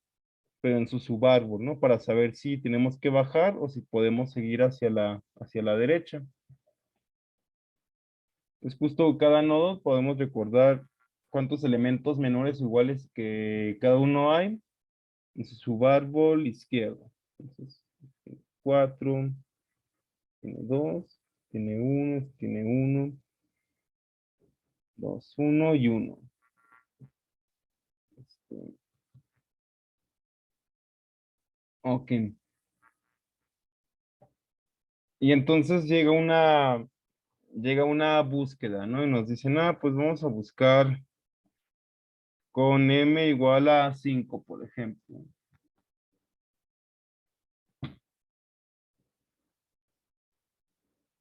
pero en su subárbol, ¿no? Para saber si tenemos que bajar o si podemos seguir hacia la derecha. Entonces justo cada nodo podemos recordar cuántos elementos menores o iguales que cada uno hay en su subárbol izquierdo. Entonces, 4, tiene 2, tiene 1, este tiene 1, 2, 1 y 1. Ok. Y entonces llega una búsqueda, ¿no? Y nos dicen, pues vamos a buscar con m igual a 5, por ejemplo.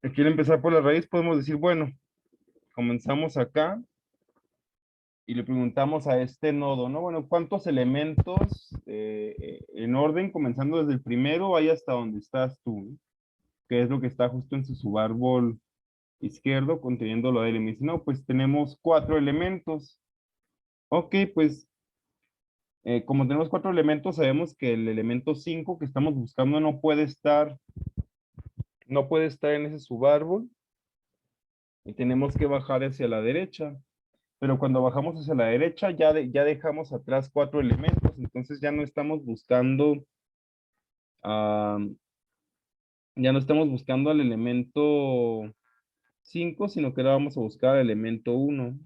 Si quiere empezar por la raíz, podemos decir, bueno, comenzamos acá y le preguntamos a este nodo, ¿no? Bueno, ¿cuántos elementos en orden, comenzando desde el primero, hay hasta donde estás tú, ¿no? Que es lo que está justo en su subárbol izquierdo, conteniendo lo de él. Y me dice, no, pues tenemos 4 elementos. Ok, pues como tenemos 4 elementos, sabemos que el elemento 5 que estamos buscando no puede estar en ese subárbol y tenemos que bajar hacia la derecha. Pero cuando bajamos hacia la derecha ya dejamos atrás 4 elementos, entonces ah, ya no estamos buscando al elemento 5, sino que ahora vamos a buscar al elemento 1.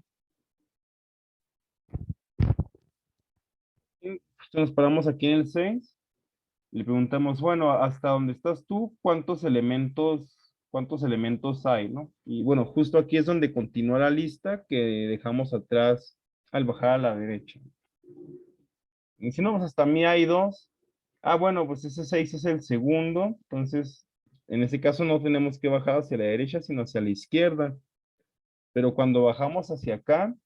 Y pues, nos paramos aquí en el 6. Le preguntamos, bueno, hasta donde estás tú, cuántos elementos hay, ¿no? Y bueno, justo aquí es donde continúa la lista que dejamos atrás al bajar a la derecha. Y si no, pues hasta mí hay 2. Bueno, pues ese 6 es el segundo. Entonces, en ese caso no tenemos que bajar hacia la derecha, sino hacia la izquierda. Pero cuando bajamos hacia acá,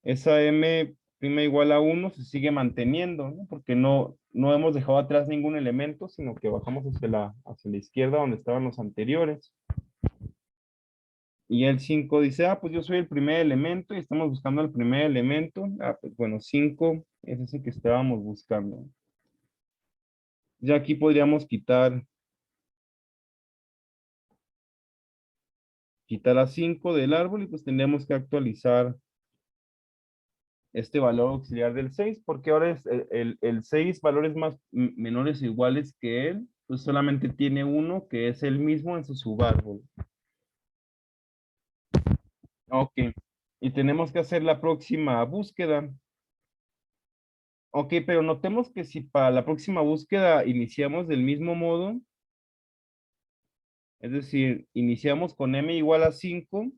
esa m' igual a 1 se sigue manteniendo, ¿no? Porque no hemos dejado atrás ningún elemento, sino que bajamos hacia la izquierda donde estaban los anteriores. Y el 5 dice, pues yo soy el primer elemento y estamos buscando el primer elemento. Pues bueno, 5 es ese que estábamos buscando. Ya aquí podríamos quitar a 5 del árbol y pues tendríamos que actualizar este valor auxiliar del 6, porque ahora es el 6 valores menores o iguales que él, pues solamente tiene uno que es el mismo en su subárbol. Ok, y tenemos que hacer la próxima búsqueda. Ok, pero notemos que si para la próxima búsqueda iniciamos del mismo modo, es decir, iniciamos con m igual a 5,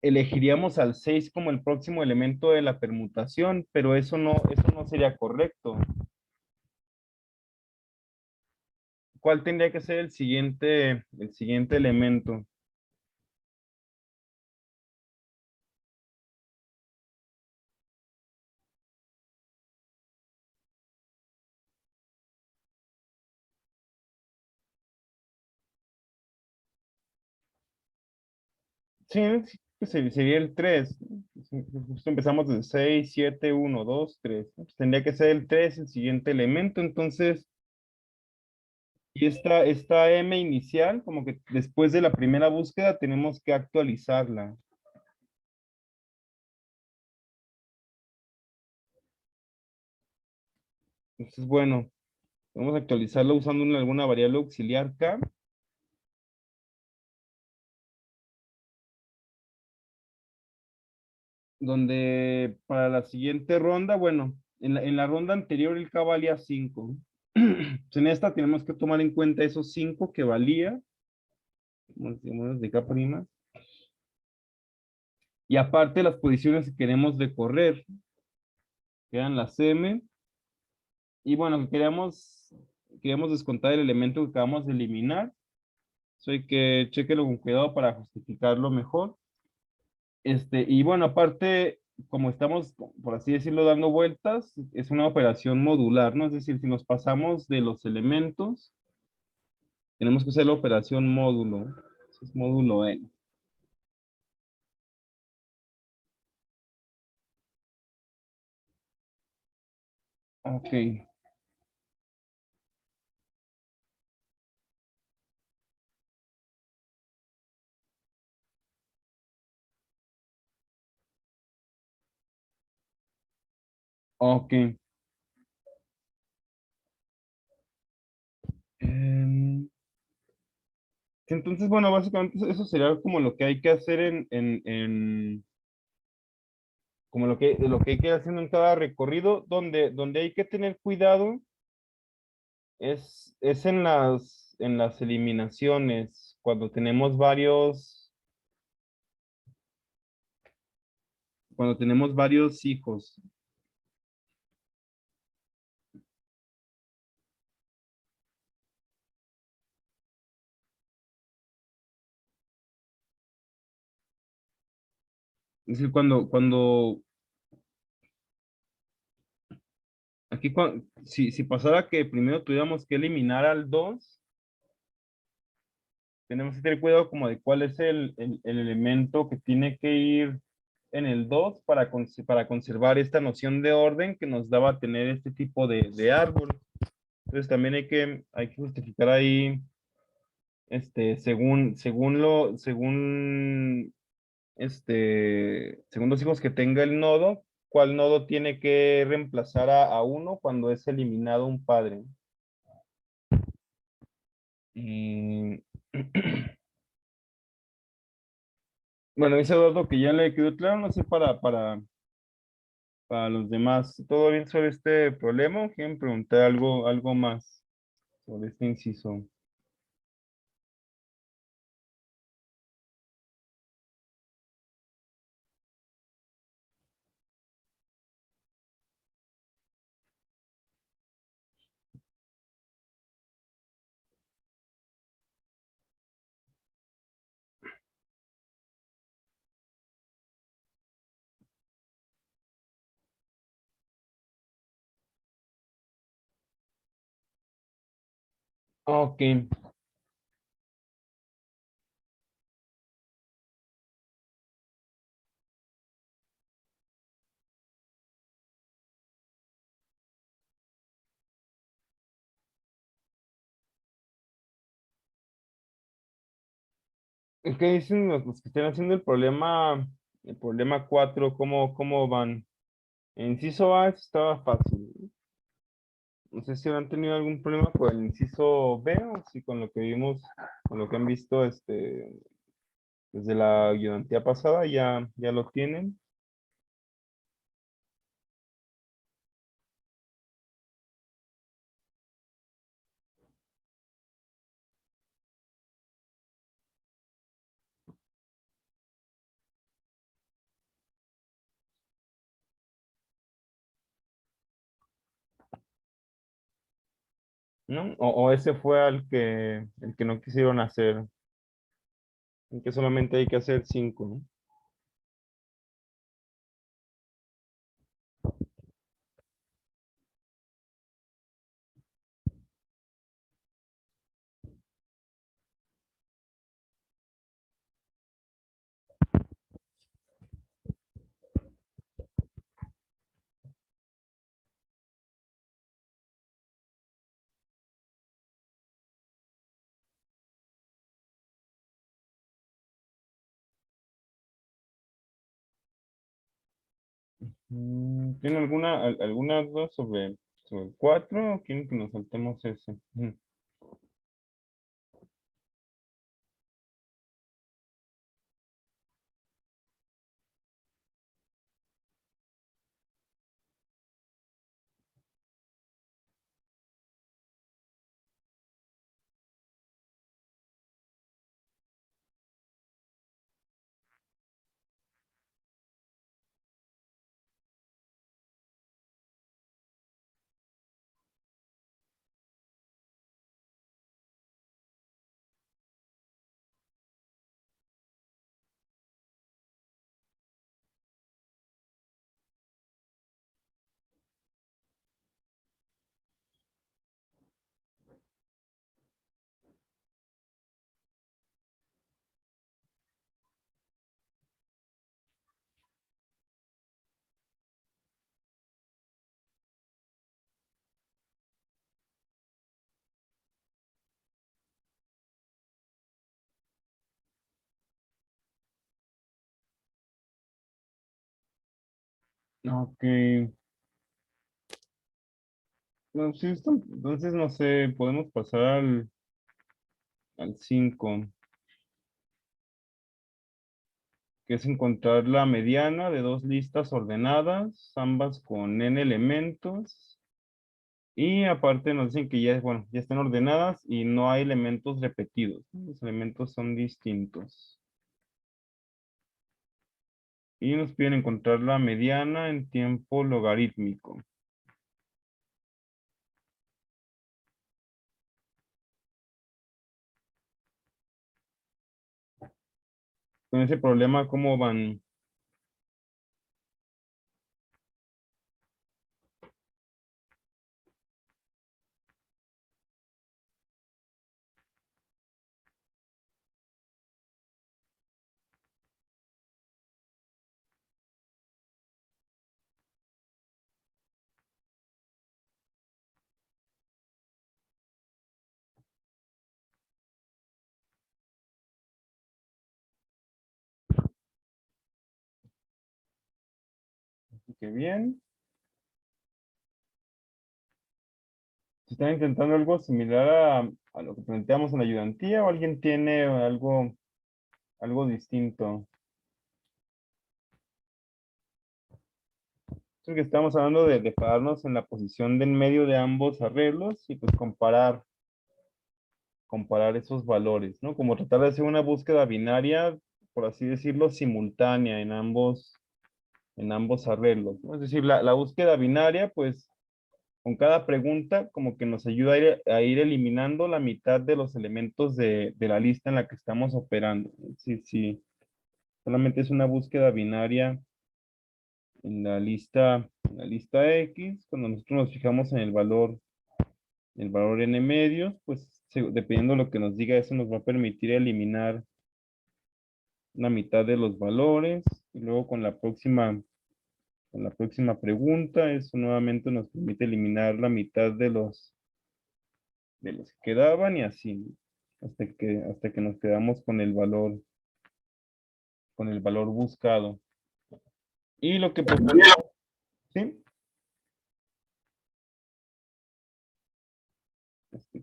elegiríamos al 6 como el próximo elemento de la permutación, pero eso no sería correcto. ¿Cuál tendría que ser el siguiente elemento? Sí, sería el 3. Justo empezamos de 6, 7, 1, 2, 3. Pues tendría que ser el 3 el siguiente elemento. Entonces, y esta M inicial, como que después de la primera búsqueda, tenemos que actualizarla. Entonces, bueno, vamos a actualizarlo usando alguna variable auxiliar K. Donde para la siguiente ronda, bueno, en la ronda anterior el K valía 5. Pues en esta tenemos que tomar en cuenta esos 5 que valía, de K', y aparte las posiciones que queremos recorrer, quedan las M, y bueno, queríamos descontar el elemento que acabamos de eliminar, eso hay que chequenlo con cuidado para justificarlo mejor. Y bueno, aparte, como estamos, por así decirlo, dando vueltas, es una operación modular, ¿no? Es decir, si nos pasamos de los elementos, tenemos que hacer la operación módulo. Eso es módulo N. Ok. Ok. Em, Entonces, bueno, básicamente eso sería como lo que hay que hacer como lo que hay que ir haciendo en cada recorrido, donde hay que tener cuidado es en las eliminaciones, cuando tenemos varios hijos. Es decir, si pasara que primero tuviéramos que eliminar al 2, tenemos que tener cuidado como de cuál es el elemento que tiene que ir en el 2 para conservar esta noción de orden que nos daba tener este tipo de árbol. Entonces también hay que justificar ahí, según los hijos que tenga el nodo, cuál nodo tiene que reemplazar a uno cuando es eliminado un padre. Y bueno, dice Eduardo que ya le quedó claro, no sé, para los demás, ¿todo bien sobre este problema? ¿O quieren preguntar algo más sobre este inciso? Ok, ¿qué dicen los que estén haciendo el problema 4? ¿Cómo van? En inciso A estaba fácil. No sé si han tenido algún problema con el inciso B o si con lo que vimos, con lo que han visto desde la ayudantía pasada ya lo tienen. ¿No? O ese fue el que no quisieron hacer, el que solamente hay que hacer 5, ¿no? ¿Tienen alguna duda sobre el 4 o quieren que nos saltemos ese? Ok. Bueno, sí, entonces no sé, podemos pasar al 5. que es encontrar la mediana de dos listas ordenadas, ambas con n elementos. Y aparte nos dicen que ya, bueno, ya están ordenadas y no hay elementos repetidos, ¿no? Los elementos son distintos. Y nos piden encontrar la mediana en tiempo logarítmico. Con ese problema, ¿cómo van? Así que bien. Si están intentando algo similar a lo que planteamos en la ayudantía, o alguien tiene algo distinto. Es que estamos hablando de pararnos en la posición del medio de ambos arreglos y pues comparar esos valores, ¿no? Como tratar de hacer una búsqueda binaria, por así decirlo, simultánea en ambos arreglos, ¿no? Es decir, la búsqueda binaria, pues, con cada pregunta, como que nos ayuda a ir eliminando la mitad de los elementos de la lista en la que estamos operando. Si solamente es una búsqueda binaria en la lista X, cuando nosotros nos fijamos en el valor n medios, pues dependiendo de lo que nos diga, eso nos va a permitir eliminar la mitad de los valores. Y luego con la próxima pregunta, eso nuevamente nos permite eliminar la mitad de los que quedaban y así, hasta que nos quedamos con el valor buscado. Y lo que proponemos, ¿sí?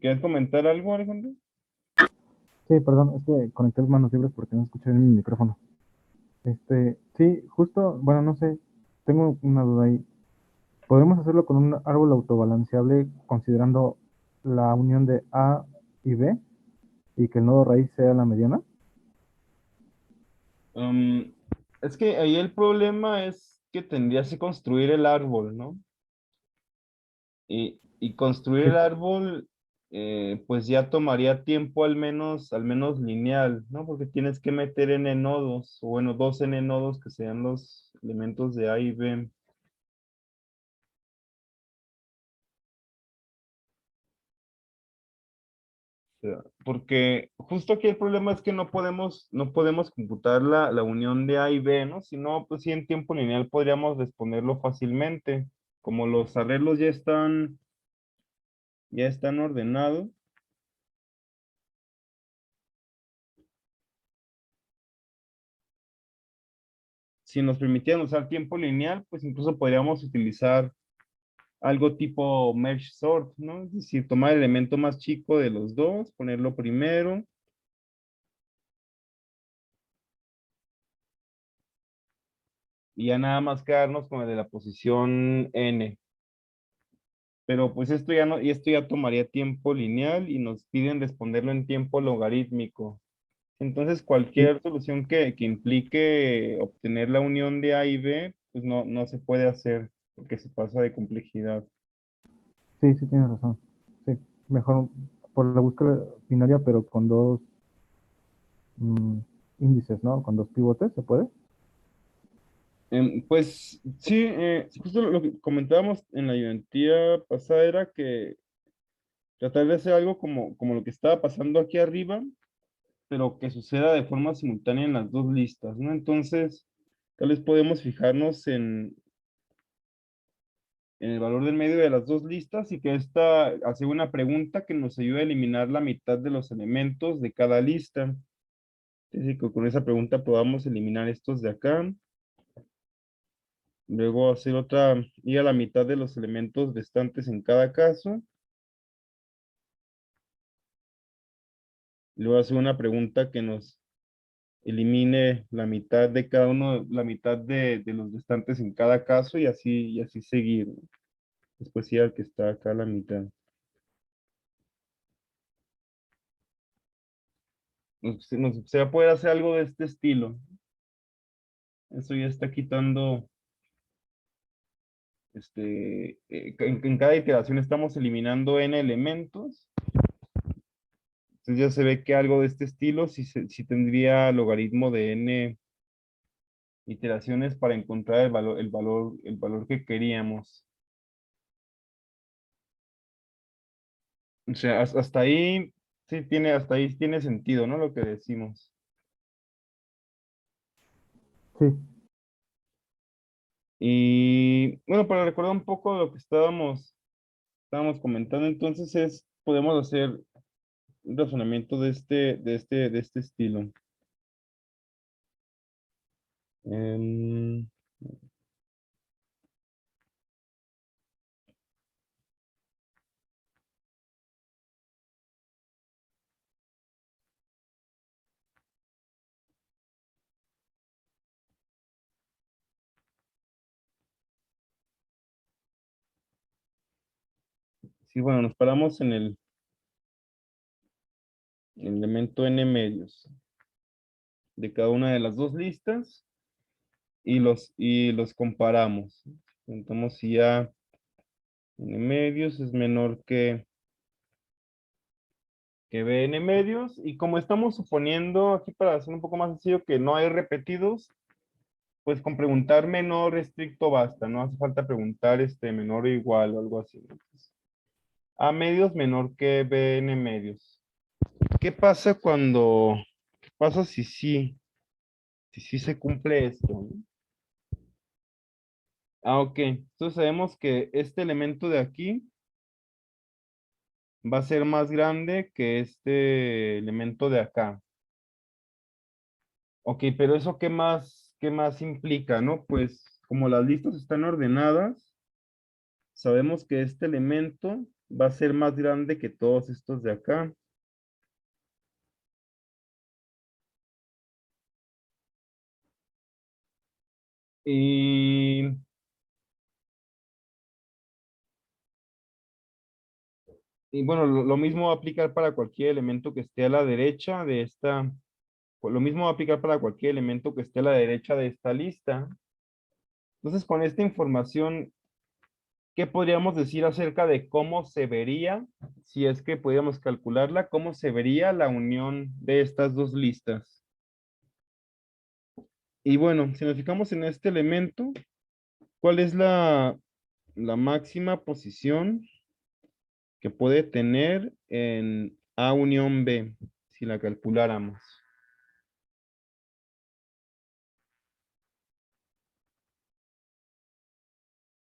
¿Quieres comentar algo, Alejandro? Sí, perdón, es que conecté las manos libres porque no escuché bien mi micrófono. Sí, justo, bueno, no sé, tengo una duda ahí. ¿Podemos hacerlo con un árbol autobalanceable considerando la unión de A y B y que el nodo raíz sea la mediana? Es que ahí el problema es que tendrías que construir el árbol, ¿no? Y construir Sí, el árbol, pues ya tomaría tiempo al menos lineal, ¿no? Porque tienes que meter n nodos, o bueno, dos n nodos que sean los elementos de A y B. Porque justo aquí el problema es que no podemos computar la unión de A y B, ¿no? Si no, pues sí en tiempo lineal podríamos responderlo fácilmente. Como los arreglos ya están ordenados. Si nos permitieran usar tiempo lineal, pues incluso podríamos utilizar algo tipo merge sort, ¿no? Es decir, tomar el elemento más chico de los dos, ponerlo primero. Y ya nada más quedarnos con el de la posición n. Pero pues esto ya no, y esto ya tomaría tiempo lineal y nos piden responderlo en tiempo logarítmico. Entonces sí, cualquier solución que implique obtener la unión de A y B, pues no se puede hacer porque se pasa de complejidad. sí, sí, tienes razón. Sí, mejor por la búsqueda binaria, pero con dos mm, índices, ¿no? Con dos pivotes, ¿se puede? Pues sí, justo lo que comentábamos en la ayudantía pasada era que tratar de hacer algo como lo que estaba pasando aquí arriba, pero que suceda de forma simultánea en las dos listas, ¿no? Entonces, tal vez podemos fijarnos en el valor del medio de las dos listas y que esta hace una pregunta que nos ayude a eliminar la mitad de los elementos de cada lista. Es decir, que con esa pregunta podamos eliminar estos de acá. Luego hacer otra, ir a la mitad de los elementos restantes en cada caso. Luego hacer una pregunta que nos elimine la mitad de cada uno, la mitad de los restantes en cada caso y así seguir, ¿no? Después sí al que está acá a la mitad. Se va a poder hacer algo de este estilo. Eso ya está quitando, en cada iteración estamos eliminando n elementos. Entonces ya se ve que algo de este estilo sí tendría logaritmo de n iteraciones para encontrar el valor que queríamos. O sea, hasta ahí hasta ahí tiene sentido, ¿no? Lo que decimos. Sí, Y bueno, para recordar un poco lo que estábamos comentando, entonces podemos hacer un razonamiento de este estilo. Em, sí, bueno, nos paramos en el elemento n medios de cada una de las dos listas y los comparamos. Entonces, si ya n medios es menor que bn medios, y como estamos suponiendo aquí para hacer un poco más sencillo que no hay repetidos, pues con preguntar menor estricto basta, no hace falta preguntar menor o igual o algo así. Entonces, a medios menor que bn medios. ¿Qué pasa qué pasa si sí se cumple esto, ¿no? Ah, ok. Entonces sabemos que este elemento de aquí va a ser más grande que este elemento de acá. Ok, pero eso qué más implica, ¿no? Pues como las listas están ordenadas, sabemos que este elemento va a ser más grande que todos estos de acá. Y, y bueno, lo mismo va a aplicar para cualquier elemento que esté a la derecha de esta, pues lo mismo va a aplicar para cualquier elemento que esté a la derecha de esta lista. Entonces, con esta información, ¿qué podríamos decir acerca de cómo se vería, si es que pudiéramos calcularla, cómo se vería la unión de estas dos listas? Y bueno, si nos fijamos en este elemento, ¿cuál es la máxima posición que puede tener en A unión B, si la calculáramos?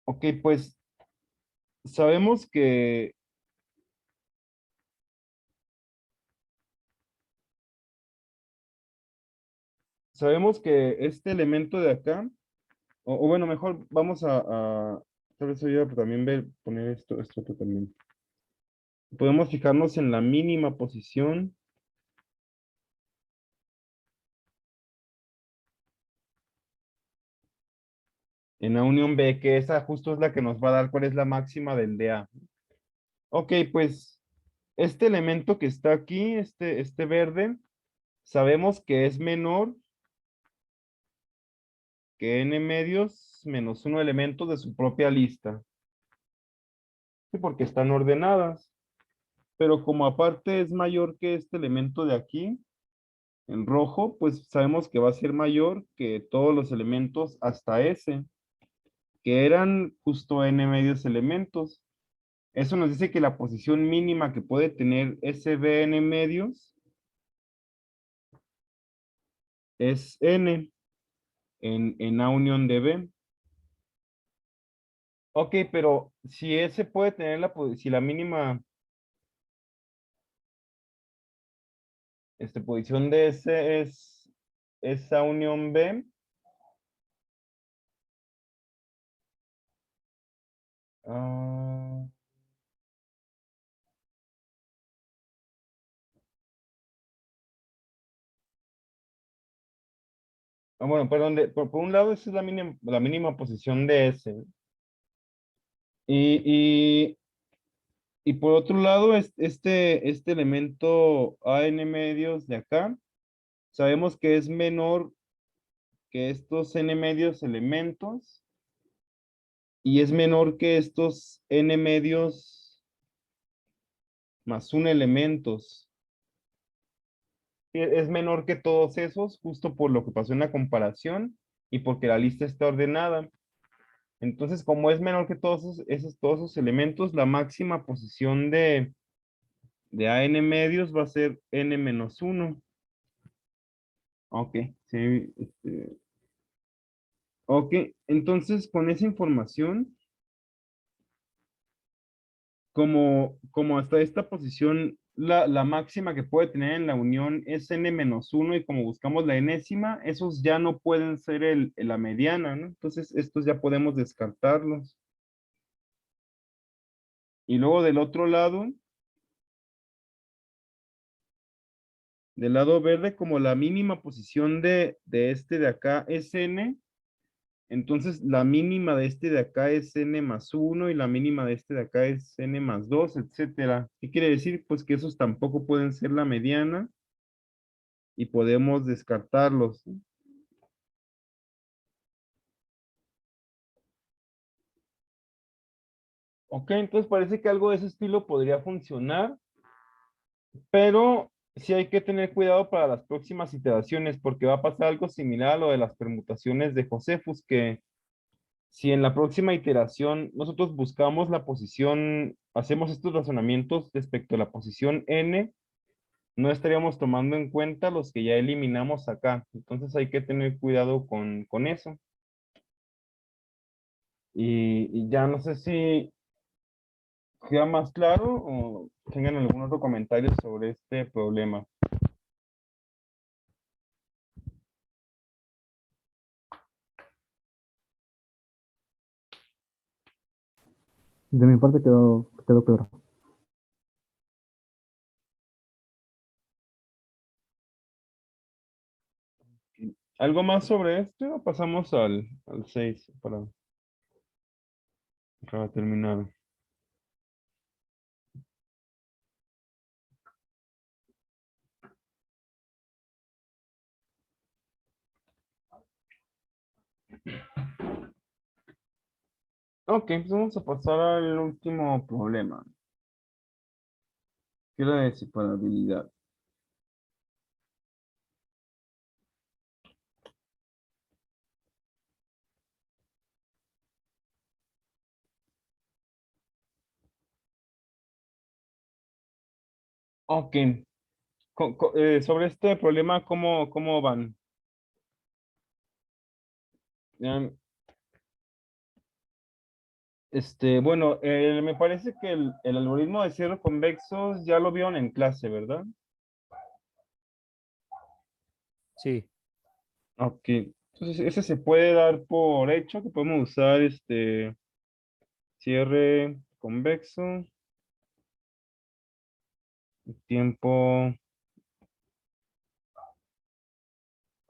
Ok, pues sabemos que este elemento de acá, o bueno, mejor vamos tal vez ayuda también poner esto otro también. Podemos fijarnos en la mínima posición en A unión B, que esa justo es la que nos va a dar cuál es la máxima del de A. Ok, pues este elemento que está aquí, este verde, sabemos que es menor que n medios menos 1 elementos de su propia lista. Sí, porque están ordenadas. Pero como aparte es mayor que este elemento de aquí, en rojo, pues sabemos que va a ser mayor que todos los elementos hasta S, que eran justo n medios elementos. Eso nos dice que la posición mínima que puede tener SBN medios es N en A unión de B. Ok, pero si S puede tener si la mínima posición de S es A unión B, ah, bueno, perdón, por un lado, esa es la mínima posición de S. Y, y por otro lado, este elemento AN medios de acá, sabemos que es menor que estos N medios elementos y es menor que estos N medios más un elementos. Es menor que todos esos, justo por lo que pasó en la comparación y porque la lista está ordenada. Entonces, como es menor que todos esos elementos, la máxima posición de AN medios va a ser N menos 1. Ok, sí. Ok, entonces con esa información, como hasta esta posición, la máxima que puede tener en la unión es N menos 1 y como buscamos la enésima, esos ya no pueden ser la mediana, ¿no? Entonces, estos ya podemos descartarlos. Y luego del lado verde, como la mínima posición de este de acá es N, entonces la mínima de este de acá es N más 1 y la mínima de este de acá es N más 2, etcétera. ¿Qué quiere decir? Pues que esos tampoco pueden ser la mediana y podemos descartarlos, ¿sí? Ok, entonces parece que algo de ese estilo podría funcionar, pero sí hay que tener cuidado para las próximas iteraciones porque va a pasar algo similar a lo de las permutaciones de Josephus, que si en la próxima iteración nosotros buscamos la posición, hacemos estos razonamientos respecto a la posición n, no estaríamos tomando en cuenta los que ya eliminamos acá. Entonces hay que tener cuidado con eso. Y ya no sé si queda más claro o tengan algún otro comentario sobre este problema. De mi parte quedó claro. ¿Algo más sobre esto o pasamos al 6 para terminar? Ok, pues vamos a pasar al último problema, que es la de separabilidad. Ok, sobre este problema, ¿cómo van? Ya, bueno, me parece que el algoritmo de cierre convexos ya lo vieron en clase, ¿verdad? Sí, Ok, entonces ese se puede dar por hecho, que podemos usar cierre convexo, tiempo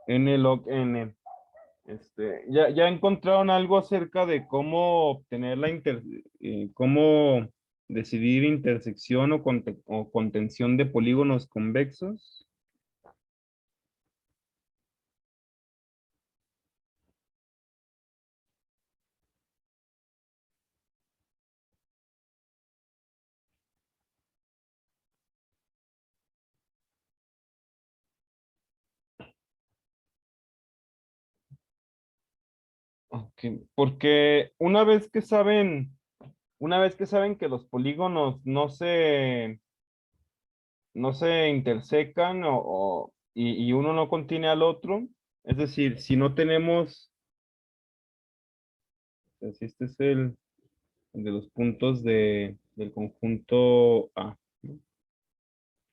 n log n. Ya encontraron algo acerca de cómo obtener cómo decidir intersección o contención de polígonos convexos. Ok, porque una vez que saben que los polígonos no se intersecan y uno no contiene al otro, es decir, si no tenemos, si este es el de los puntos del conjunto A,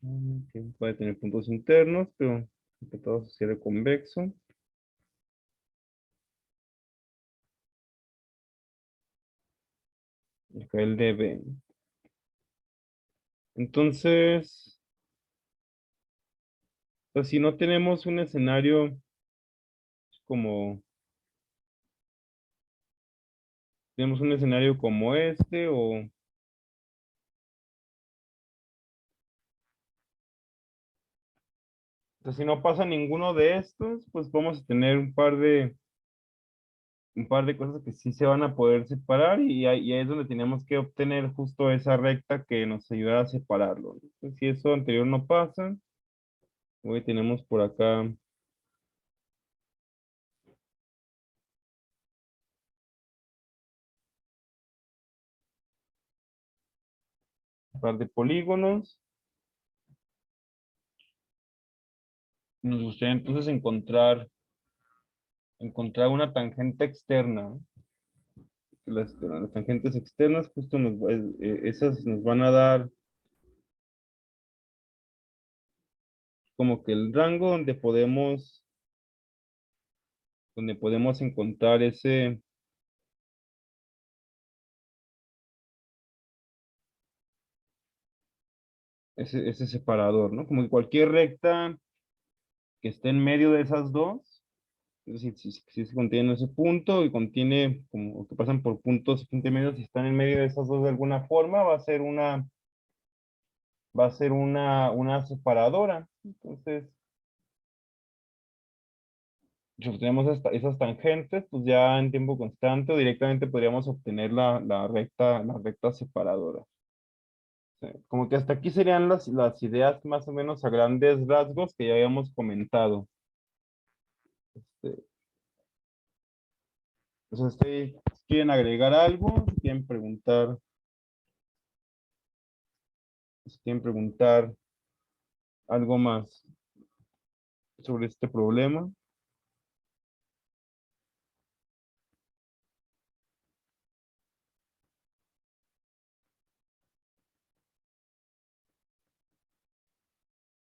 ¿no? Que puede tener puntos internos, pero que todo se cierre convexo. Acá el de B. Entonces, pues si no tenemos un escenario como, tenemos un escenario como este o si no pasa ninguno de estos, pues vamos a tener un par de cosas que sí se van a poder separar y ahí es donde tenemos que obtener justo esa recta que nos ayuda a separarlo, ¿no? Entonces, si eso anterior no pasa, hoy tenemos por acá un par de polígonos. Nos gustaría entonces encontrar una tangente externa, ¿no? Las tangentes externas justo esas nos van a dar como que el rango donde podemos encontrar ese separador, ¿no? Como que cualquier recta que esté en medio de esas dos, es decir, si se contiene ese punto y contiene como que pasan por puntos intermedios, si están en medio de esas dos de alguna forma, va a ser una separadora. Entonces, si obtenemos esas tangentes, pues ya en tiempo constante o directamente podríamos obtener la recta separadora. Sí, como que hasta aquí serían las ideas más o menos a grandes rasgos que ya habíamos comentado. Este, Entonces, si quieren agregar algo, si quieren preguntar algo más sobre este problema.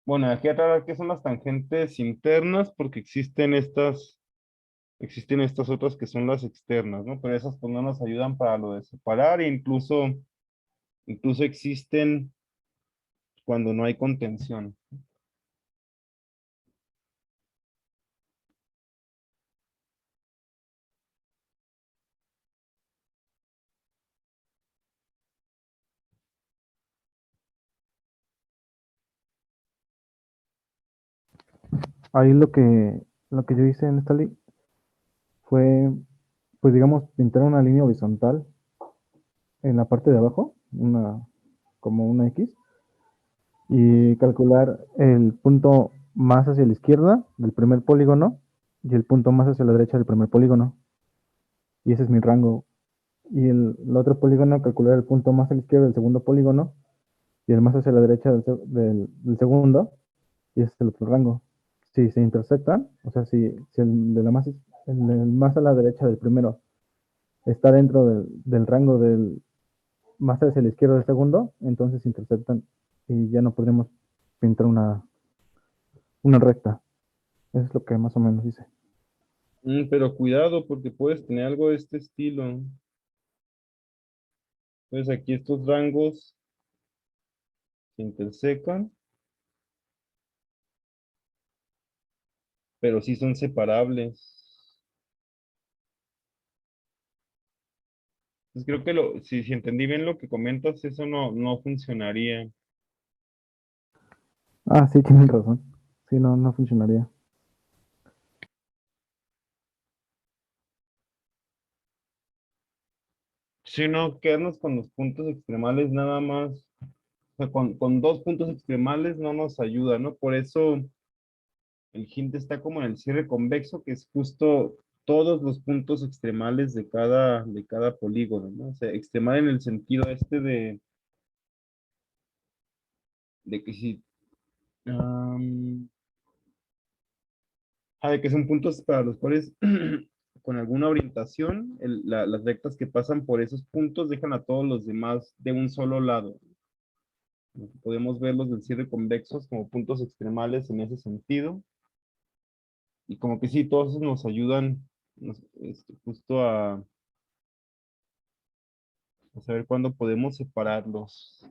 Bueno, aquí aclarar qué son las tangentes internas, porque existen estas otras que son las externas, ¿no? Pero esas pues no nos ayudan para lo de separar, e incluso existen cuando no hay contención. Ahí lo que yo hice en esta ley fue, pues digamos, pintar una línea horizontal en la parte de abajo, como una X, y calcular el punto más hacia la izquierda del primer polígono y el punto más hacia la derecha del primer polígono. Y ese es mi rango. Y el otro polígono, calcular el punto más a la izquierda del segundo polígono y el más hacia la derecha del segundo, y ese es el otro rango. Si se intersectan, o sea, si el más a la derecha del primero está dentro del rango del más hacia la izquierda del segundo, entonces se intersectan y ya no podremos pintar una recta. Eso es lo que más o menos hice. Pero cuidado, porque puedes tener algo de este estilo. Entonces aquí estos rangos se intersecan, pero sí son separables. Entonces creo que si entendí bien lo que comentas, eso no funcionaría. Ah, sí, tienen razón. Sí, no funcionaría. Sino quedarnos con los puntos extremales nada más. O sea, con dos puntos extremales no nos ayuda, ¿no? Por eso el hint está como en el cierre convexo, que es justo todos los puntos extremales de cada polígono, ¿no? O sea, extremal en el sentido de que si, de que son puntos para los cuales con alguna orientación, las rectas que pasan por esos puntos dejan a todos los demás de un solo lado. Podemos verlos del cierre convexos como puntos extremales en ese sentido. Y como que sí, todos esos nos ayudan justo a saber cuándo podemos separarlos.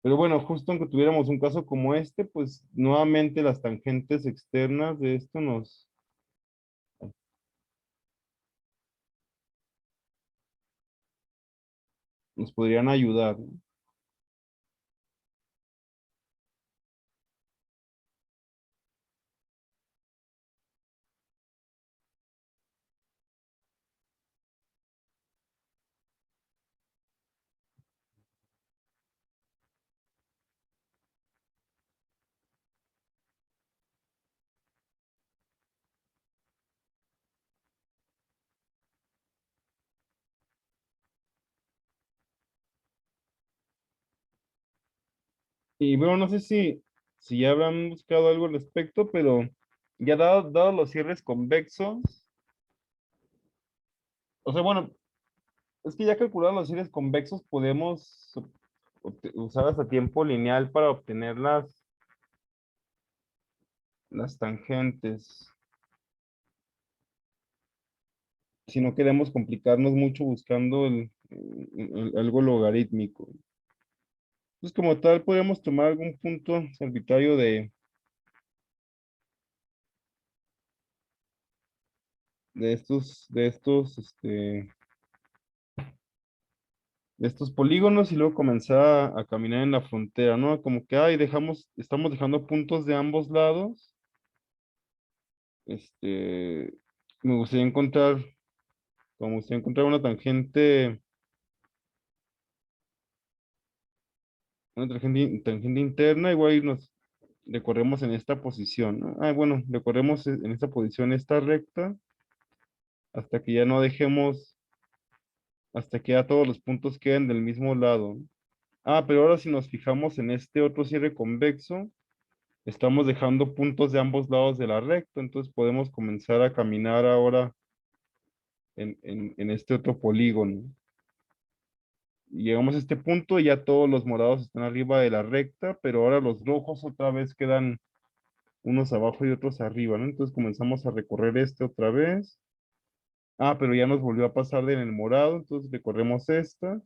Pero bueno, justo aunque tuviéramos un caso como este, pues nuevamente las tangentes externas de esto nos podrían ayudar, ¿no? Y bueno, no sé si ya habrán buscado algo al respecto, pero ya dado los cierres convexos, o sea, bueno, es que ya calculados los cierres convexos podemos usar hasta tiempo lineal para obtener las tangentes. Si no queremos complicarnos mucho buscando algo logarítmico. Pues como tal, podríamos tomar algún punto arbitrario de estos polígonos y luego comenzar a caminar en la frontera, ¿no? Como que, estamos dejando puntos de ambos lados. Este, me gustaría encontrar, como me gustaría encontrar una tangente interna, igual y nos recorremos en esta posición, ¿no? Bueno, recorremos en esta posición esta recta hasta que ya no dejemos, hasta que ya todos los puntos queden del mismo lado, ¿no? Pero ahora si nos fijamos en este otro cierre convexo, estamos dejando puntos de ambos lados de la recta, entonces podemos comenzar a caminar ahora en este otro polígono. Y llegamos a este punto y ya todos los morados están arriba de la recta, pero ahora los rojos otra vez quedan unos abajo y otros arriba, ¿no? Entonces comenzamos a recorrer este otra vez. Pero ya nos volvió a pasar en el morado, entonces recorremos esta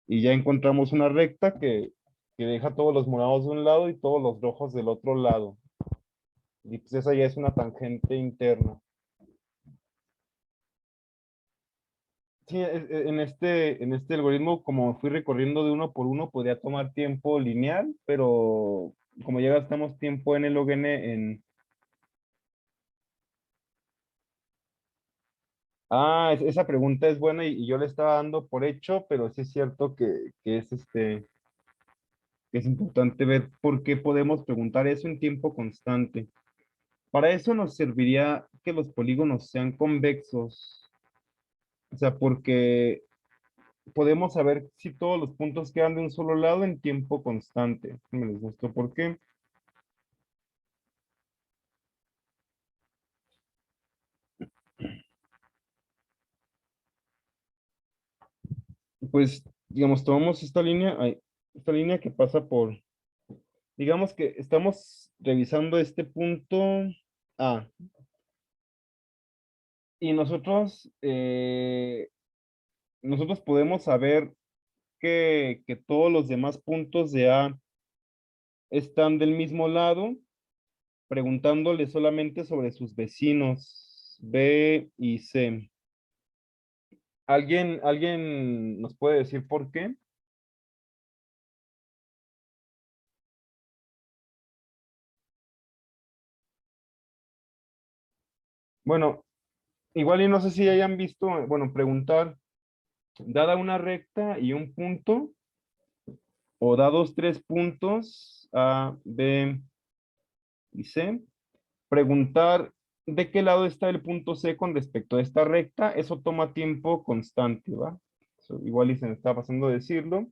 y ya encontramos una recta que deja todos los morados de un lado y todos los rojos del otro lado. Y pues esa ya es una tangente interna. Sí, en este algoritmo, como fui recorriendo de uno por uno, podría tomar tiempo lineal, pero como ya gastamos tiempo en el log n esa pregunta es buena y yo le estaba dando por hecho, pero sí es cierto que es importante ver por qué podemos preguntar eso en tiempo constante. Para eso nos serviría que los polígonos sean convexos. O sea, porque podemos saber si todos los puntos quedan de un solo lado en tiempo constante. Me les muestro por qué. Pues, digamos, tomamos esta línea que pasa digamos que estamos revisando este punto A. Y nosotros podemos saber que todos los demás puntos de A están del mismo lado, preguntándole solamente sobre sus vecinos B y C. ¿Alguien nos puede decir por qué? Bueno, igual y no sé si hayan visto, bueno, preguntar, dada una recta y un punto, o dados tres puntos, A, B y C, preguntar de qué lado está el punto C con respecto a esta recta, eso toma tiempo constante, ¿va? Igual y se me está pasando decirlo.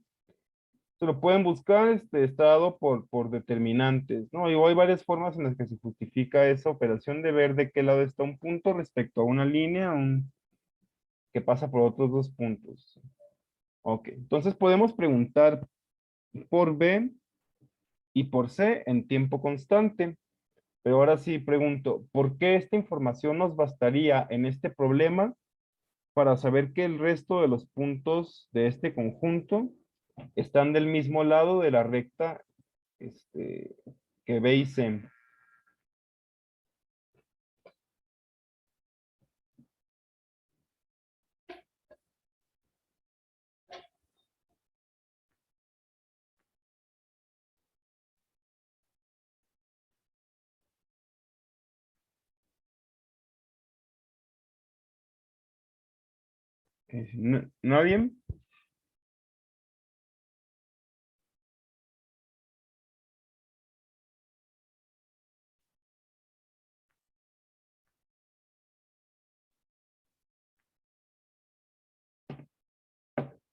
Se lo pueden buscar, está dado por determinantes, ¿no? Igual hay varias formas en las que se justifica esa operación de ver de qué lado está un punto respecto a una línea que pasa por otros dos puntos. Ok, entonces podemos preguntar por B y por C en tiempo constante. Pero ahora sí pregunto, ¿por qué esta información nos bastaría en este problema para saber que el resto de los puntos de este conjunto están del mismo lado de la recta que B y C. ¿Nadie?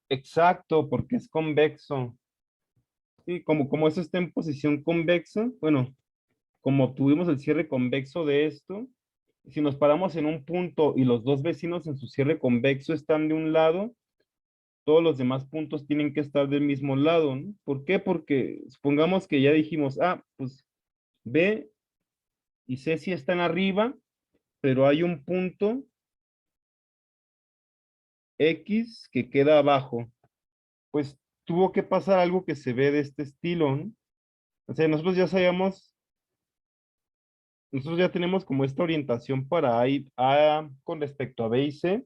Exacto, porque es convexo. Sí, como eso está en posición convexa, bueno, como tuvimos el cierre convexo de esto, si nos paramos en un punto y los dos vecinos en su cierre convexo están de un lado, todos los demás puntos tienen que estar del mismo lado, ¿no? ¿Por qué? Porque supongamos que ya dijimos, pues B y C sí están arriba, pero hay un punto X que queda abajo. Pues tuvo que pasar algo que se ve de este estilo, ¿no? O sea, nosotros ya tenemos como esta orientación para A con respecto a B y C.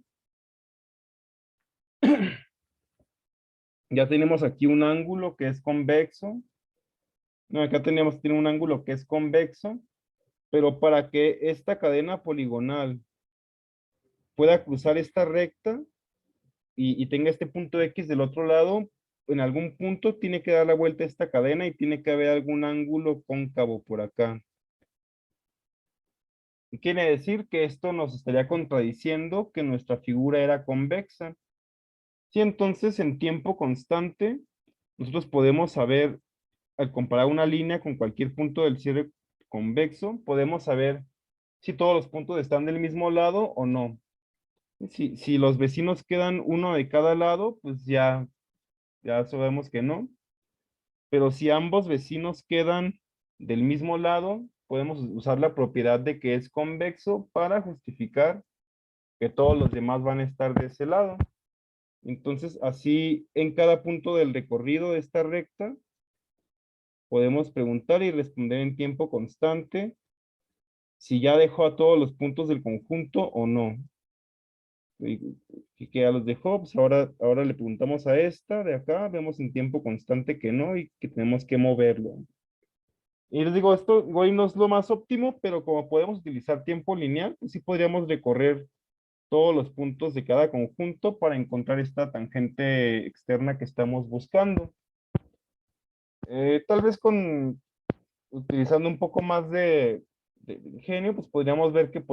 Ya tenemos aquí un ángulo que es convexo. No, acá tiene un ángulo que es convexo, pero para que esta cadena poligonal pueda cruzar esta recta y tenga este punto X del otro lado, en algún punto tiene que dar la vuelta a esta cadena y tiene que haber algún ángulo cóncavo por acá. Quiere decir que esto nos estaría contradiciendo que nuestra figura era convexa. Sí, entonces en tiempo constante, nosotros podemos saber, al comparar una línea con cualquier punto del cierre convexo, podemos saber si todos los puntos están del mismo lado o no. Si los vecinos quedan uno de cada lado, pues ya sabemos que no. Pero si ambos vecinos quedan del mismo lado, podemos usar la propiedad de que es convexo para justificar que todos los demás van a estar de ese lado. Entonces, así en cada punto del recorrido de esta recta, podemos preguntar y responder en tiempo constante si ya dejó a todos los puntos del conjunto o no. Y que ya los dejó, pues ahora le preguntamos a esta de acá, vemos en tiempo constante que no y que tenemos que moverlo. Y les digo, esto hoy no es lo más óptimo, pero como podemos utilizar tiempo lineal, pues sí podríamos recorrer todos los puntos de cada conjunto para encontrar esta tangente externa que estamos buscando. Tal vez utilizando un poco más de ingenio, pues podríamos ver que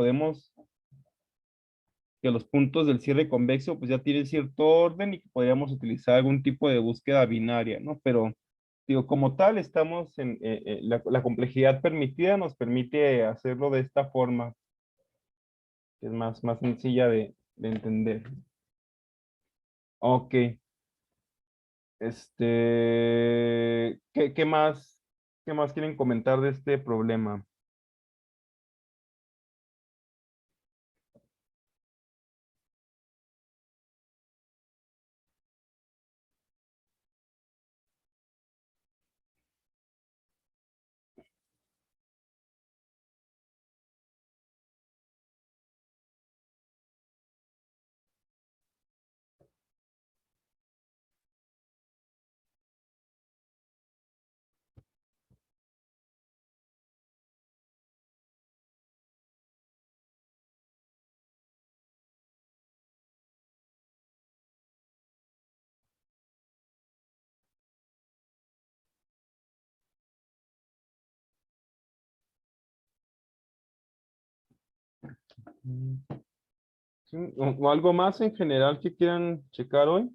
los puntos del cierre convexo pues ya tienen cierto orden y que podríamos utilizar algún tipo de búsqueda binaria, ¿no? Pero digo, como tal, estamos la complejidad permitida nos permite hacerlo de esta forma, que es más sencilla de entender. Ok. ¿Qué más quieren comentar de este problema? Mm, sí, o algo más en general que quieran checar hoy.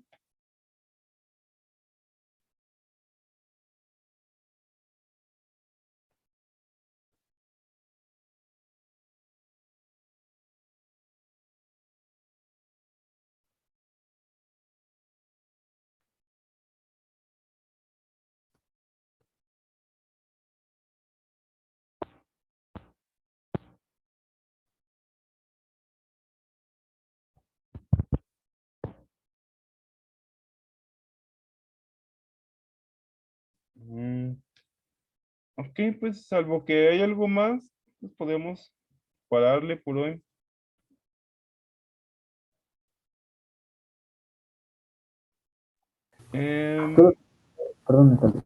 Ok, pues salvo que hay algo más, pues podemos pararle por hoy. Solo- Perdón, Natalia.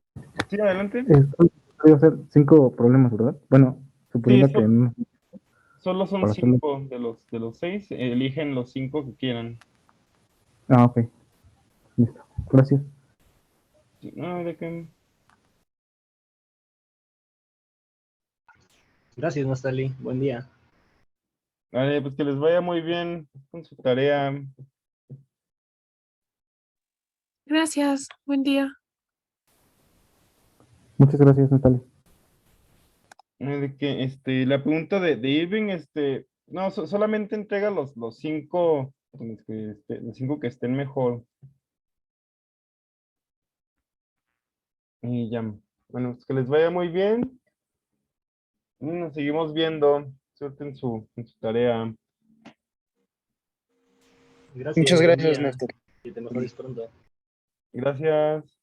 Sí, adelante. Voy a hacer 5 problemas, ¿verdad? Bueno, Sí, suponiendo que no, solo son para hacerlo. 5 de los 6, eligen los 5 que quieran. Ah, ok. Listo. Gracias. Sí, no, de qué. Gracias, Nastali. Buen día. Vale, pues que les vaya muy bien con su tarea. Gracias, buen día. Muchas gracias, Natalia. De que la pregunta de Irving, no, solamente entrega los 5, los 5 que estén mejor. Y ya. Bueno, pues que les vaya muy bien. Y nos seguimos viendo. Suerte en su tarea. Gracias, Muchas buen gracias, día. Néstor. Que te mejores pronto. Gracias.